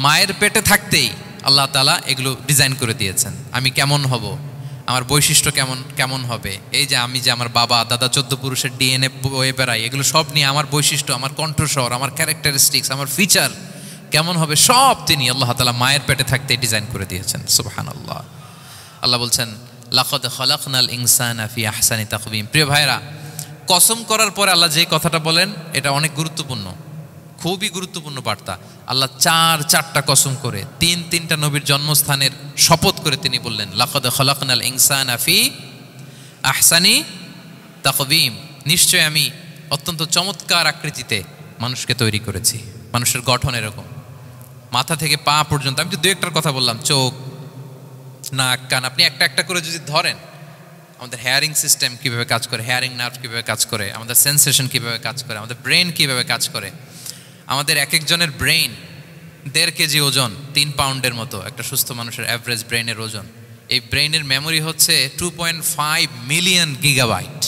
মায়ের পেটে থাকতেই আল্লাহ তাআলা এগুলো ডিজাইন করে দিয়েছেন। আমি কেমন হব, আমার বৈশিষ্ট্য কেমন হবে, এই যে আমি যে আমার বাবা দাদা 14 পুরুষের ডিএনএ বয়ে বেড়াই, এগুলো সব নিয়ে আমার বৈশিষ্ট্য, আমার কণ্ঠস্বর, আমার ক্যারেক্টারিস্টিক্স, আমার ফিচার কেমন হবে, সব তিনি আল্লাহ তাআলা মায়ের পেটে থাকতে ডিজাইন করে দিয়েছেন। সুবহানাল্লাহ। আল্লাহ বলছেন, লাকাদ খালাকনাল ইনসানা ফি আহসানি তাকওয়িম। প্রিয় ভাইরা, কসম করার পরে আল্লাহ যে কথাটা বলেন, এটা অনেক গুরুত্বপূর্ণ, খুবই গুরুত্বপূর্ণ বার্তা। আল্লাহ চারটা কসম করে তিনটা নবীর জন্মস্থানের শপথ করে তিনি বললেন, লাকাদ খালাকনাল ইনসানা ফি আহসানি তাকওয়িম। নিশ্চয় আমি অত্যন্ত চমৎকার আকৃতিতে মানুষকে তৈরি করেছি। মানুষের গঠন এরকম, মাথা থেকে পা পর্যন্ত। আমি তো দু একটার কথা বললাম, চোখ, নাক, কান, আপনি একটা একটা করে যদি ধরেন, আমাদের হেয়ারিং সিস্টেম কীভাবে কাজ করে, হেয়ারিং নার্ভ কীভাবে কাজ করে, আমাদের সেন্সেশন কীভাবে কাজ করে, আমাদের ব্রেন কীভাবে কাজ করে। আমাদের এক একজনের ব্রেন 1.5 কেজি ওজন, 3 পাউন্ডের মতো একটা সুস্থ মানুষের অ্যাভারেজ ব্রেনের ওজন। এই ব্রেনের মেমোরি হচ্ছে 2.5 মিলিয়ন গিগাবাইট।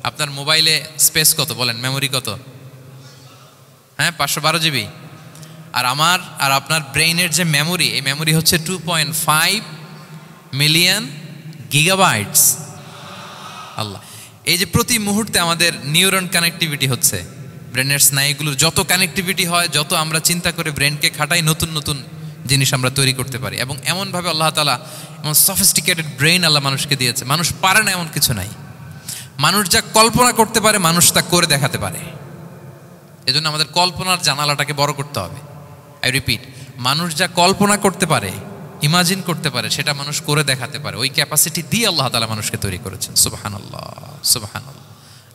আপনার মোবাইলে স্পেস কত বলেন, মেমোরি কত? হ্যাঁ, 512 জিবি। আর আমার আর আপনার ব্রেইনের যে মেমোরি, এই মেমোরি হচ্ছে 2.5 মিলিয়ন গিগাবাইটস। আল্লাহ, এই যে প্রতি মুহূর্তে আমাদের নিউরন কানেক্টিভিটি হচ্ছে, ব্রেনের স্নায়ুগুলোর যত কানেক্টিভিটি হয়, যত আমরা চিন্তা করে ব্রেনকে খাটাই, নতুন নতুন জিনিস আমরা তৈরি করতে পারি। এবং এমনভাবে আল্লাহ তাআলা এমন সফিস্টিকেটেড ব্রেইন আল্লাহ মানুষকে দিয়েছে, মানুষ পারে না এমন কিছু নাই। মানুষ যা কল্পনা করতে পারে, মানুষ তা করে দেখাতে পারে। এজন্য আমাদের কল্পনার জানালাটাকে বড় করতে হবে। আই রিপিট, মানুষ যা কল্পনা করতে পারে, ইমাজিন করতে পারে, সেটা মানুষ করে দেখাতে পারে। ওই ক্যাপাসিটি দিয়ে আল্লাহ তাআলা মানুষকে তৈরি করেছেন। সুবহানাল্লাহ, সুবহানাল্লাহ।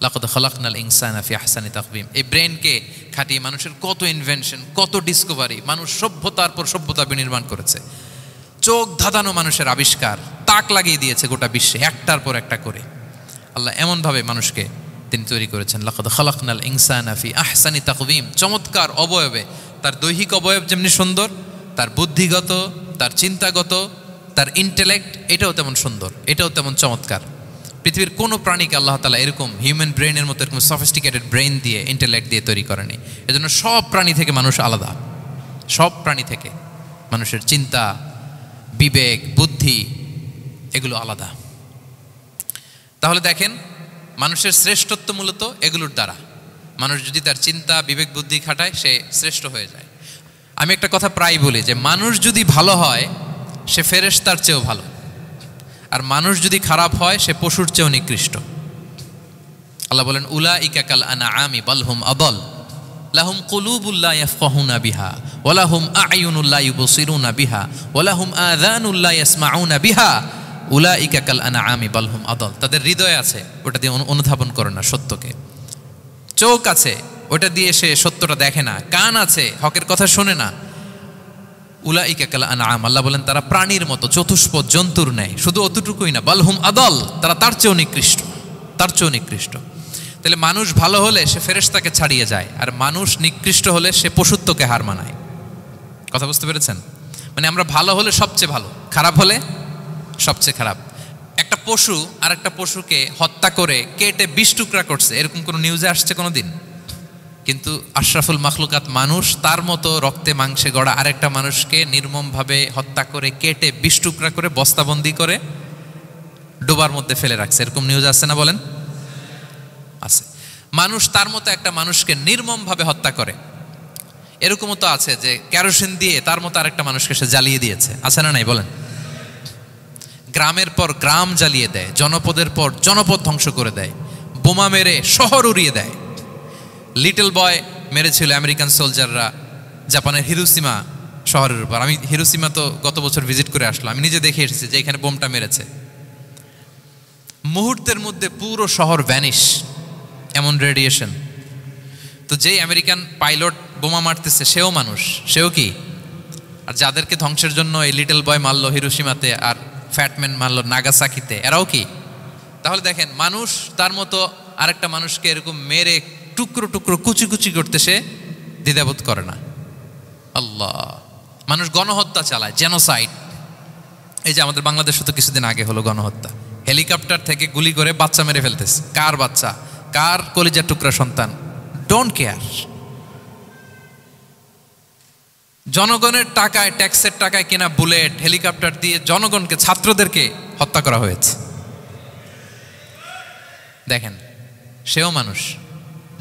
লাকাদ খালাকনাল ইনসানা ফি আহসানি তাকওয়িম। এই ব্রেনকে খাটিয়ে মানুষের কত ইনভেনশন, কত ডিসকভারি, মানুষ সভ্যতার পর সভ্যতা বিনির্মাণ করেছে। চোখ ধাঁধানো মানুষের আবিষ্কার, তাক লাগিয়ে দিয়েছে গোটা বিশ্বে একটার পর একটা করে। আল্লাহ এমনভাবে মানুষকে তিনি তৈরি করেছেন। লাকাদ খালাকনাল ইনসানা ফি আহসানি তাকওয়িম। চমৎকার অবয়বে, তার দৈহিক অবয়ব যেমনি সুন্দর, তার বুদ্ধিগত, তার চিন্তাগত, তার ইন্টেলেক্ট, এটাও তেমন সুন্দর, এটাও তেমন চমৎকার। পৃথিবীর কোনো প্রাণীকে আল্লাহ তাআলা এরকম হিউম্যান ব্রেনের মতো এরকম সফিস্টিকেটেড ব্রেন দিয়ে, ইন্টেলেক্ট দিয়ে তৈরি করেনি। এজন্য সব প্রাণী থেকে মানুষ আলাদা। সব প্রাণী থেকে মানুষের চিন্তা, বিবেক, বুদ্ধি এগুলো আলাদা। তাহলে দেখেন, মানুষের শ্রেষ্ঠত্ব মূলত এগুলোর দ্বারা। মানুষ যদি তার চিন্তা, বিবেক, বুদ্ধি খাটায়, সে শ্রেষ্ঠ হয়ে যায়। আমি একটা কথা প্রায় বলি যে, মানুষ যদি ভালো হয়, সে ফেরেশতার চেয়েও ভালো। আর মানুষ যদি খারাপ হয়, সে পশুর চেয়েও নিকৃষ্ট। আল্লাহ বলেন, উলাইকা কাল আনআমি বাল হুম আদাল লাহুম কুলুবুল লা ইয়াফকাহুনা বিহা ওয়া লাহুম আ'য়ুনুল লা ইউবসিরুনা বিহা ওয়া লাহুম আযানুল লা ইয়াসমাউনা বিহা উলাইকা কাল আনআমি বাল হুম আদাল। তাদের হৃদয় আছে, ওটা দিয়ে অনুধাবন করে না সত্যকে। চোখ আছে, ওটা দিয়ে সে সত্যটা দেখে না। কান আছে, হকের কথা শোনে না। উলাইকা কাল আনআম, আল্লাহ বলেন তারা প্রাণীর মতো, চতুষ্পদ জন্তুর ন্যায়। শুধু অতটুকুই না, বাল হুম আদাল, তারা তার চেয়েও নিকৃষ্ট, তার চেয়েও নিকৃষ্ট। তাহলে মানুষ ভালো হলে সে ফেরেশতাকে ছাড়িয়ে যায়, আর মানুষ নিকৃষ্ট হলে সে পশুত্বকে হার মানায়। কথা বুঝতে পেরেছেন? মানে আমরা ভালো হলে সবচেয়ে ভালো, খারাপ হলে সবচেয়ে খারাপ। একটা পশু আর একটা পশুকে হত্যা করে কেটে 20 টুকরা করছে, এরকম কোনো নিউজে আসছে কোনো দিন? কিন্তু আশরাফুল মাখলুকাত মানুষ তার মতো রক্তে মাংসে গড়া আরেকটা মানুষকে নির্মমভাবে হত্যা করে কেটে 20 টুকরা করে বস্তাবন্দি করে ডোবার মধ্যে ফেলে রাখছে। এরকম নিউজ আছে না বলেন? আছে। মানুষ তার মতো একটা মানুষকে নির্মমভাবে হত্যা করে। এরকমও তো আছে যে কেরোসিন দিয়ে তার মতো আরেকটা মানুষকে সে জ্বালিয়ে দিয়েছে, আছে না নাই বলেন? গ্রামের পর গ্রাম জ্বালিয়ে দেয়, জনপদের পর জনপদ ধ্বংস করে দেয়, বোমা মেরে শহর উড়িয়ে দেয়। লিটল বয় মেরেছিল আমেরিকান সোলজাররা জাপানের হিরোশিমা শহরের উপর। আমি হিরোশিমা তো গত বছর ভিজিট করে আসলাম, আমি নিজে দেখে এসেছি যে এখানে বোমটা মেরেছে। মুহূর্তের মধ্যে পুরো শহর ভ্যানিশ, এমন রেডিয়েশন। তো যেই আমেরিকান পাইলট বোমা মারতেছে সেও মানুষ, সেও কি? আর যাদেরকে ধ্বংসের জন্য এই লিটল বয় মারলো হিরোশিমাতে আর ফ্যাটম্যান মারলো নাগাসাকিতে, এরাও কি? তাহলে দেখেন, মানুষ তার মতো আরেকটা মানুষকে এরকম মেরে টুকরো টুকরো কুচি কুচি করতে সে দ্বিধাবোধ করে না। আল্লাহ, মানুষ গণহত্যা চালায়, জেনোসাইড। এই যে আমাদের বাংলাদেশে তো কিছুদিন আগে হলো গণহত্যা, হেলিকপ্টার থেকে গুলি করে বাচ্চা মেরে ফেলতেছে। কার বাচ্চা, কার কলিজার টুকরা সন্তান, ডোন্ট কেয়ার। জনগণের টাকায়, ট্যাক্সের টাকায় কেনা বুলেট, হেলিকপ্টার দিয়ে জনগণকে, ছাত্রদেরকে হত্যা করা হয়েছে। দেখেন, সেও মানুষ।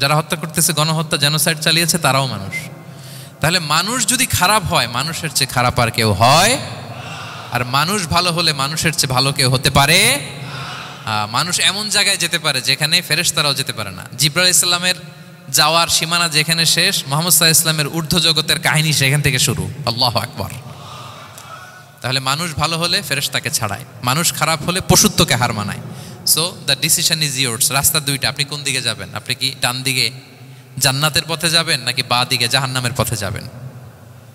যারা হত্যা করতেছে, গণহত্যা, জেনোসাইড চালিয়েছে, তারাও মানুষ। তাহলে মানুষ যদি খারাপ হয়, মানুষের চেয়ে খারাপ আর কেউ হয়? আর মানুষ ভালো হলে মানুষের চেয়ে ভালো কেউ হতে পারে? মানুষ এমন জায়গায় যেতে পারে যেখানে ফেরেশতারাও যেতে পারে না। জিবরাইল ইসলামের যাওয়ার সীমানা যেখানে শেষ, মুহাম্মদ সাল্লাল্লাহু আলাইহি ওয়াসাল্লামের ঊর্ধ্ব জগতের কাহিনী সেখান থেকে শুরু। আল্লাহু আকবার। তাহলে মানুষ ভালো হলে ফেরেশতাকে ছাড়ায়, মানুষ খারাপ হলে পশুত্বকে হার মানায়। So the decision is yours. রাস্তা দুইটা, আপনি কোন দিকে যাবেন? আপনি কি ডান দিকে জান্নাতের পথে যাবেন নাকি বাঁ দিকে জাহান্নামের পথে যাবেন?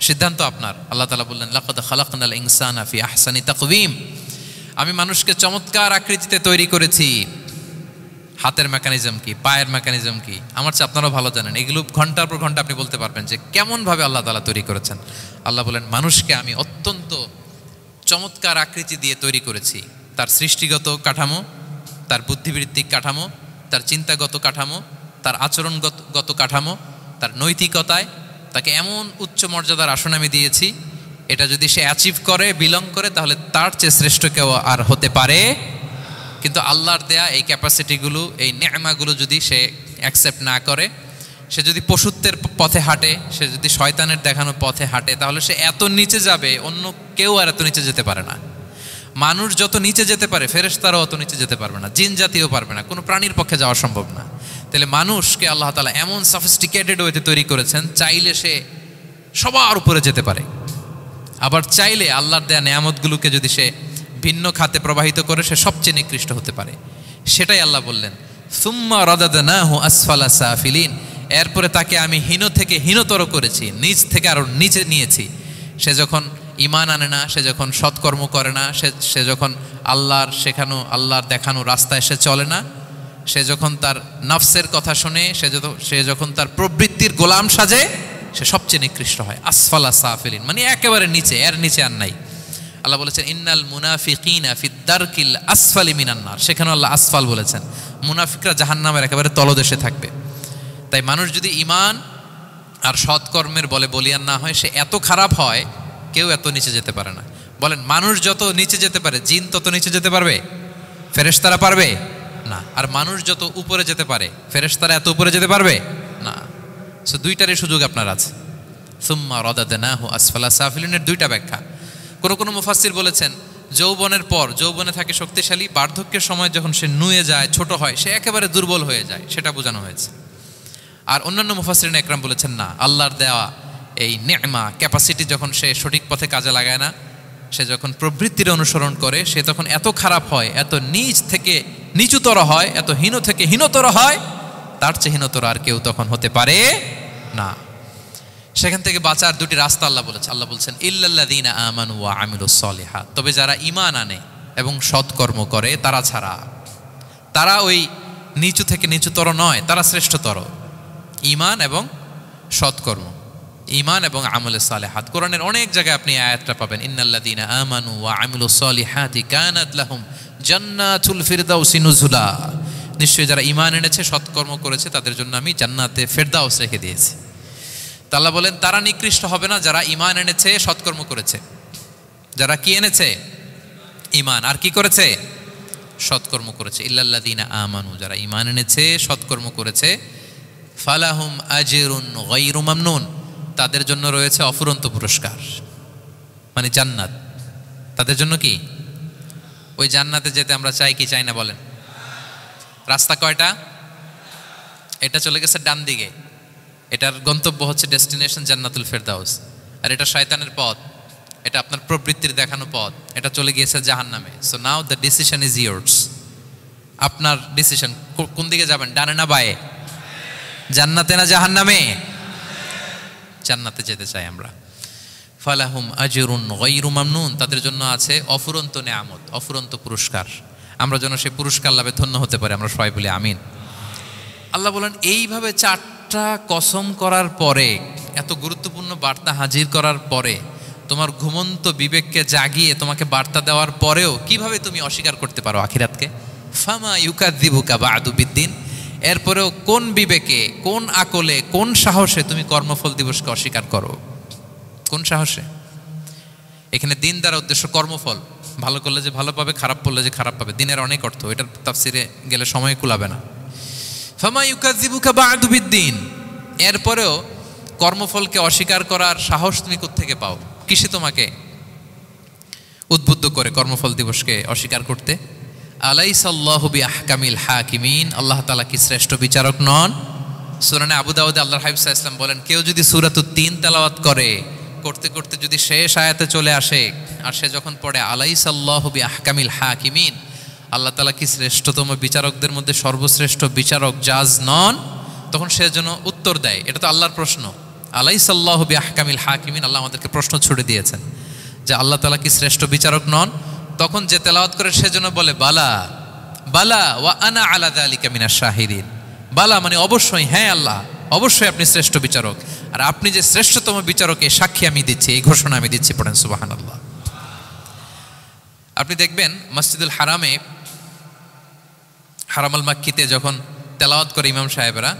সিদ্ধান্ত আপনার। আল্লাহ তাআলা বললেন, লাকাদ খালাকনাল ইনসানা ফি আহসানি তাকওয়িম। আমি মানুষকে চমৎকার আকৃতিতে তৈরি করেছি। হাতের মেকানিজম কি, পায়ের মেকানিজম কি, আমার চেয়ে আপনারাও ভালো জানেন। এগুলো ঘন্টার পর ঘন্টা আপনি বলতে পারবেন যে কেমনভাবে আল্লাহ তাআলা তৈরি করেছেন। আল্লাহ বলেন, মানুষকে আমি অত্যন্ত চমৎকার আকৃতি দিয়ে তৈরি করেছি। তার সৃষ্টিগত কাঠামো, তার বুদ্ধিবৃত্তিক কাঠামো, তার চিন্তাগত কাঠামো, তার আচরণগত কাঠামো, তার নৈতিকতায় তাকে এমন উচ্চ মর্যাদার আসন আমি দিয়েছি, এটা যদি সে অ্যাচিভ করে, বিলং করে, তাহলে তার চেয়ে শ্রেষ্ঠ কেউ আর হতে পারে। কিন্তু আল্লাহর দেয়া এই ক্যাপাসিটিগুলো, এই নেয়ামাগুলো যদি সে অ্যাকসেপ্ট না করে, সে যদি পশুত্বের পথে হাঁটে, সে যদি শয়তানের দেখানো পথে হাঁটে, তাহলে সে এত নিচে যাবে, অন্য কেউ আর এত নিচে যেতে পারে না। মানুষ যত নিচে যেতে পারে, ফেরেশতারাও অত নিচে যেতে পারবে না, জিন জাতিও পারবে না, কোনো প্রাণীর পক্ষে যাওয়া সম্ভব না। তাহলে মানুষকে আল্লাহ তাআলা এমন সফিস্টিকেটেড ওয়েতে তৈরি করেছেন, চাইলে সে সবার উপরে যেতে পারে, আবার চাইলে আল্লাহর দেয়া নেয়ামতগুলোকে যদি সে ভিন্ন খাতে প্রবাহিত করে, সে সবচেয়ে নিকৃষ্ট হতে পারে। সেটাই আল্লাহ বললেন, সুম্মা রাদাদনাহু আসফালা সাফিলিন। এরপরে তাকে আমি হীন থেকে হীনতর করেছি, নিচ থেকে আরো নিচে নিয়েছি। সে যখন ঈমান আনে না, সে যখন সৎকর্ম করে না, সে যখন আল্লাহর শেখানো, আল্লাহর দেখানো রাস্তায় সে চলে না, সে যখন তার নফসের কথা শোনে, সে যখন তার প্রবৃত্তির গোলাম সাজে, সে সবচেয়ে নিকৃষ্ট হয়। আসফালা সাফিলিন মানে একেবারে নিচে, এর নিচে আর নাই। আল্লাহ বলেছেন, ইন্নাল মুনাফিকিনা ফিদ দারকিল আসফালি মিনান নার। সেখানে আল্লাহ আসফাল বলেছেন। মুনাফিকরা জাহান্নামের একেবারে তলদেশে থাকবে। তাই মানুষ যদি ঈমান আর সৎকর্মের বলে বলিয়ান না হয়, সে এত খারাপ হয়, কেউ এত নিচে যেতে পারে না। বলেন, মানুষ যত নিচে যেতে পারে, জিন তত নিচে যেতে পারবে? ফেরেশতারা পারবে না। আর মানুষ যত উপরে যেতে পারে, ফেরেশতারা এত উপরে যেতে পারবে না। সো দুইটারই সুযোগ আপনার আছে। সুম্মা রাদাদনাহু আসফালা সাফিলিনের দুইটা ব্যাখ্যা। কোনো মুফাসসির বলেছেন, যৌবনের পর, যৌবনে থাকে শক্তিশালী, বার্ধক্যের সময় যখন সে নুয়ে যায়, ছোট হয়, সে একেবারে দুর্বল হয়ে যায়, সেটা বোঝানো হয়েছে। আর অন্যান্য মুফাসসিরিন একরাম বলেছেন, না, আল্লাহর দেওয়া এই নেয়মা, ক্যাপাসিটি যখন সে সঠিক পথে কাজে লাগায় না, সে যখন প্রবৃত্তির অনুসরণ করে, সে তখন এত খারাপ হয়, এত নিচ থেকে নিচুতর হয়, এত হীন থেকে হীনতর হয়, তার চেয়ে হীনতর আর কেউ তখন হতে পারে না। সেখান থেকে বাঁচার দুটি রাস্তা আল্লাহ বলেছে। আল্লাহ বলছেন, ইল্লাল্লাযীনা আমানু ওয়া আমিলুস সলিহাত। তবে যারা ঈমান আনে এবং সৎকর্ম করে তারা ছাড়া। তারা ওই নিচু থেকে নিচুতর নয়, তারা শ্রেষ্ঠতর। ঈমান এবং সৎকর্ম, ঈমান এবং আমলে সালেহাত। কোরআনের অনেক জায়গায় আপনি আয়াতটা পাবেন, ইন্নাল্লাযীনা আমানু ওয়া আমিলুস সলিহাতি কানাত লাহুম জান্নাতুল ফিরদাউসি নুজুলা। নিশ্চয়ই যারা ঈমান এনেছে সৎকর্ম করেছে তাদের জন্য আমি জান্নাতে ফেরদাউস রেখে দিয়েছি। তা আল্লাহ বলেন তারা নিকৃষ্ট হবে না যারা ঈমান এনেছে সৎকর্ম করেছে। যারা কি এনেছে? ঈমান। আর কি করেছে? সৎকর্ম করেছে। ইল্লাল্লাযীনা আমানু, যারা ঈমান এনেছে সৎকর্ম করেছে, ফালাহুম আজরুন গায়রু মামনুন, তাদের জন্য রয়েছে অফুরন্ত পুরস্কার, মানে জান্নাত। তাদের জন্য কি? ওই জান্নাতে যেতে আমরা চাই কি চাই না বলেন? রাস্তা কয়টা? এটা চলে গেছে ডান দিকে, এটার গন্তব্য হচ্ছে ডেস্টিনেশন জান্নাতুল ফেরদাউস। আর এটা শয়তানের পথ, এটা আপনার প্রবৃত্তির দেখানো পথ, এটা চলে গিয়েছে জাহান্নামে। So now the decision is years. আপনার ডিসিশন, কোন দিকে যাবেন, ডানে না বায়ে? জান্নাতে না জাহান্নামে? জান্নাতে যেতে চাই আমরা। ফালাহুম আজরুন গায়রু মামনুন, তাদের জন্য আছে অফুরন্ত নেয়ামত, অফুরন্ত পুরস্কার। আমরা যেন সেই পুরস্কার লাভে ধন্য হতে পারি, আমরা সবাই বলি আমিন। আল্লাহ বলেন এইভাবে 4টা কসম করার পরে, এত গুরুত্বপূর্ণ বার্তা হাজির করার পরে, তোমার ঘুমন্ত বিবেককে জাগিয়ে তোমাকে বার্তা দেওয়ার পরেও কিভাবে তুমি অস্বীকার করতে পারো আখিরাতকে? ফামা ইউকাযযিবুকা বা'দু বিদ্দিন, এরপরেও কোন বিবেকে, কোন আকলে, কোন সাহসে তুমি কর্মফল দিবসকে অস্বীকার করো? কোন সাহসে? এখানে দিন দ্বারা উদ্দেশ্য কর্মফল। ভালো করলে যে ভালো পাবে, খারাপ করলে যে খারাপ পাবে, দিনের অনেক অর্থ, এটার তাফসিরে গেলে সময় কুলাবে না। ফামা ইউকাযযিবুকা বা'দু বিদ্দিন, এরপরেও কর্মফলকে অস্বীকার করার সাহস তুমি কোত্থেকে পাও? কিসে তোমাকে উদ্বুদ্ধ করে কর্মফল দিবসকে অস্বীকার করতে? আলাইসাল্লাহু বিআহকামিল হাকিমিন, আল্লাহ তাআলা কি শ্রেষ্ঠ বিচারক নন? সূরা আবু দাউদে আল্লাহর হাবিব সাল্লাল্লাহু আলাইহি ওয়াসাল্লাম বলেন, কেউ যদি সূরাতুত তিন তেলাওয়াত করে, করতে করতে যদি শেষ আয়াতে চলে আসে, আর সে যখন পড়ে আলাইসাল্লাহু বিআহকামিল হাকিমিন, আল্লাহ তাআলা কি শ্রেষ্ঠতম বিচারকদের মধ্যে সর্বশ্রেষ্ঠ বিচারক জাজ নন, তখন সে যেন উত্তর দেয়, এটা তো আল্লাহর প্রশ্ন। আলাইসাল্লাহু বিআহকামিল হাকিমিন, আল্লাহ আমাদেরকে প্রশ্ন ছুড়ে দিয়েছেন যে আল্লাহ তাআলা কি শ্রেষ্ঠ বিচারক নন। তখন যে তেলাওয়াত করে সে যেন বলে বালা বালা ওয়া আনা আলা যালিকা মিনাশ শাহিদিন। বালা মানে অবশ্যই, হ্যাঁ আল্লাহ অবশ্যই আপনি শ্রেষ্ঠ বিচারক, আর আপনি যে শ্রেষ্ঠতম বিচারক এই সাক্ষী আমি দিচ্ছি, এই ঘোষণা আমি দিচ্ছি। পড়েন সুবহানাল্লাহ। আপনি দেখবেন মসজিদুল হারামে, হারামাল মাক্কিতে যখন তেলাওয়াত করে ইমাম সাহেবরা,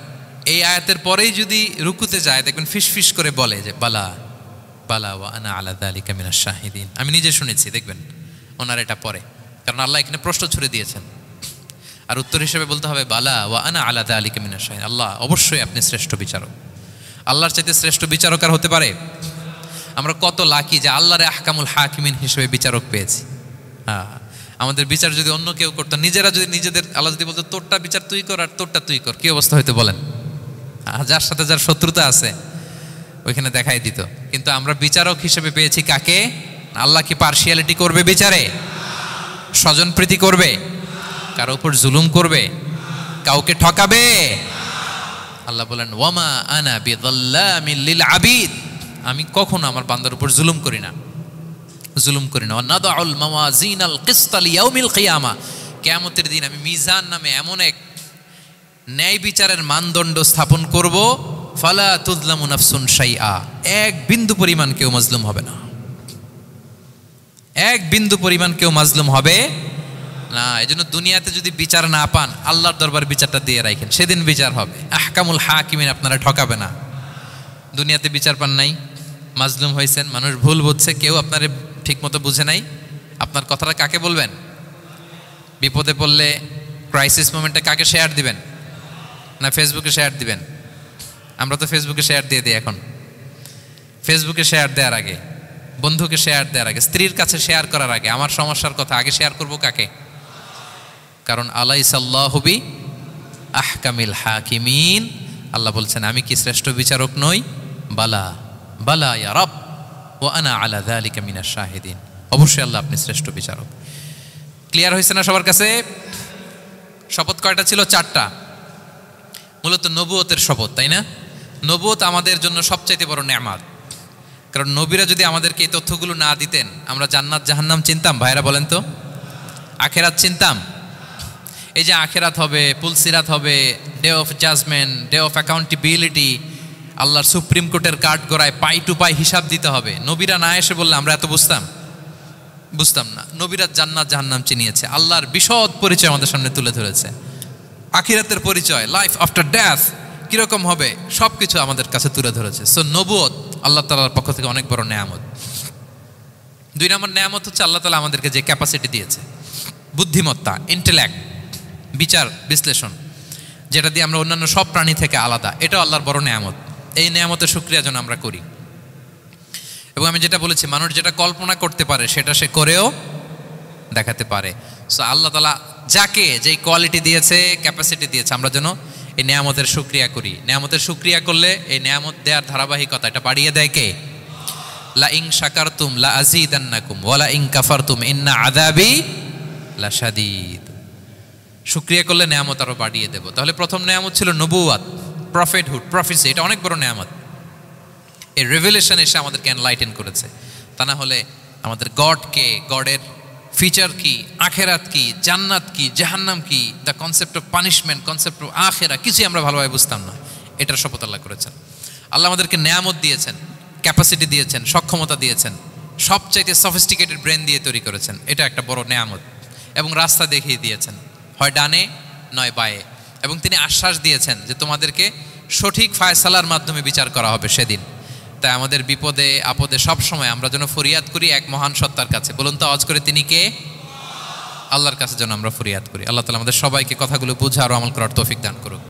এই আয়াতের পরেই যদি রুকুতে যায় দেখবেন ফিস ফিস করে বলে যে বালা বালা ওয়া আনা আলা যালিকা মিনাশ শাহিদিন। আমি নিজে শুনেছি, দেখবেন ওনার এটা পরে, কারণ আল্লাহ এখানে প্রশ্ন ছুড়ে দিয়েছেন। আর উত্তর হিসেবে বলতে হবে বালা ওয়া আনা আলা যালিকা মিনাশ শাহিদিন, আল্লাহ অবশ্যই আপনি শ্রেষ্ঠ বিচারক। আল্লাহর চাইতে শ্রেষ্ঠ বিচারক আর হতে পারে? আমরা কত লাকি যে আল্লাহর আহকামুল হাকিমিন হিসেবে বিচারক পেয়েছি। হ্যাঁ, আমাদের বিচার যদি অন্য কেউ করতো, নিজেরা যদি নিজেদের, আল্লাহ যদি বলতো তোরটা বিচার তুই কর আর তোরটা তুই কর, কি অবস্থা হয়তো বলেন? যার সাথে যার শত্রুতা আছে ওইখানে দেখাই দিত। কিন্তু আমরা বিচারক হিসেবে পেয়েছি কাকে? আল্লাহ কি পার্সিয়ালিটি করবে বিচারে? স্বজনপ্রীতি করবে? কারো উপর জুলুম করবে? কাউকে ঠকাবে? আল্লাহ বলেন ওয়ামা আনা বিযাল্লামিল লিল আবিদ, আমি কখনো আমার বান্দার উপর জুলুম করি না, জুলুম করি না। নাদাউল মাওয়াজিনাল কিসতা লিয়াউমিল কিয়ামা, কিয়ামতের দিন আমি মিজান নামে এমন এক ন্যায় বিচারের মানদণ্ড স্থাপন করব, ফালা তুযলামু নাফসুন শাইআ, এক বিন্দু পরিমাণ কেউ মাজলুম হবে না, এক বিন্দু পরিমাণ কেউ মাজলুম হবে না। এজন্য দুনিয়াতে যদি বিচার না পান, আল্লাহর দরবার বিচারটা দিয়ে রাখেন, সেদিন বিচার হবে। আহকামুল হাকিমিন আপনারা ঠকাবে না। দুনিয়াতে বিচার পান নাই, মাজলুম হয়েছেন, মানুষ ভুল বুঝছে, কেউ আপনারে ঠিক মতো বুঝে নাই, আপনার কথাটা কাকে বলবেন? বিপদে পড়লে ক্রাইসিস মোমেন্টে কাকে শেয়ার দিবেন? না ফেসবুকে শেয়ার দিবেন? আমরা তো ফেসবুকে শেয়ার দিয়ে দিই এখন। ফেসবুকে শেয়ার দেওয়ার আগে, বন্ধুকে শেয়ার দেওয়ার আগে, স্ত্রীর কাছে শেয়ার করার আগে আমার সমস্যার কথা আগে শেয়ার করব কাকে? কারণ আলাইসাল্লাহু বি আহকামিল হাকিমিন, আল্লাহ বলছেন আমি কি শ্রেষ্ঠ বিচারক নই? বালা বালা ইয়া রব ওয়া আনা আলা যালিকা মিনাশ শাহিদিন, অবশ্যই আল্লাহ আপনি শ্রেষ্ঠ বিচারক। ক্লিয়ার হয়েছে না সবার কাছে? শপথ কয়টা ছিল? 4টা। মূলত নবুয়তের শপথ, তাই না? নবুয়ত আমাদের জন্য সবচাইতে বড় নেয়ামত। কারণ নবীরা যদি আমাদেরকে এই তথ্যগুলো না দিতেন, আমরা জান্নাত জাহান্নাম চিনতাম? ভাইরা বলেন তো, আখেরাত চিনতাম? এই যে আখেরাত হবে, পুলসিরাত হবে, day of judgement, day of accountability, আল্লাহর সুপ্রিম কোর্টের কাঠ গড়ায় পাই টু পাই হিসাব দিতে হবে, নবীরা না এসে বললে আমরা এত বুঝতাম না। নবীরা জান্নাত জাহান্নাম চিনিয়েছে, আল্লাহর বিশদ পরিচয় আমাদের সামনে তুলে ধরেছে। আখিরাতের পরিচয়, লাইফ আফটার ডেথ কিরকম হবে, সব কিছু আমাদের কাছে তুলে ধরেছে। সো নবুয়ত আল্লাহ তাআলার পক্ষ থেকে অনেক বড় নেয়ামত। 2 নম্বর নেয়ামত হচ্ছে আল্লাহ তাআলা আমাদেরকে যে ক্যাপাসিটি দিয়েছে, বুদ্ধিমত্তা, ইন্টেলেক্ট, বিচার বিশ্লেষণ, যেটা দিয়ে আমরা অন্যান্য সব প্রাণী থেকে আলাদা, এটাও আল্লাহর বড় নেয়ামত। এই নেয়ামতের শুকরিয়া যেন আমরা করি। এবং আমি যেটা বলেছি, মানুষ যেটা কল্পনা করতে পারে সেটা সে করেও দেখাতে পারে। সো আল্লাহ তাআলা যাকে যেই কোয়ালিটি দিয়েছে, ক্যাপাসিটি দিয়েছে, আমরা যেন এই নেয়ামতের শুকরিয়া করি। নেয়ামতের শুকরিয়া করলে এই নেয়ামত দেওয়ার ধারাবাহিকতা এটা বাড়িয়ে দেয় কে? লা ইন শাকারতুম লা আযীদান্নাকুম ওয়া লা ইন কাফারতুম ইন্না আযাবি লাশাদীদ। শুকরিয়া করলে নেয়ামত আরো বাড়িয়ে দেব। তাহলে প্রথম নেয়ামত ছিল নবুওয়াত, প্রফেটহুড, প্রফেসি। এটা অনেক বড় নেয়ামত। এই রেভেলেশন এসে আমাদেরকে এনলাইটেন করেছে। তা না হলে আমাদের গডকে, গডের ফিচার কি, আখেরাত কি, জান্নাত কি, জাহান্নাম কি, the concept of punishment, concept of আখেরা, কিছুই আমরা ভালোভাবে বুঝতাম না। এটার শপথ আল্লাহ করেছেন। আল্লাহ আমাদেরকে নেয়ামত দিয়েছেন, ক্যাপাসিটি দিয়েছেন, সক্ষমতা দিয়েছেন, সবচাইতে সফিস্টিকেটেড ব্রেন দিয়ে তৈরি করেছেন। এটা একটা বড় নেয়ামত। এবং রাস্তা দেখিয়ে দিয়েছেন, হয় ডানে নয় বায়ে। এবং তিনি আশ্বাস দিয়েছেন যে তোমাদেরকে সঠিক ফায়সালার মাধ্যমে বিচার করা হবে সেদিন। তাই আমাদের বিপদে আপদে সব সময় আমরা যেন ফরিয়াদ করি এক মহান সত্তার কাছে। বলুন তো আওয়াজ করে, তিনি কে? আল্লাহর কাছে যেন আমরা ফরিয়াদ করি। আল্লাহ তাআলা আমাদের সবাইকে কথাগুলো বুঝে আর আমল করার তৌফিক দান করুক।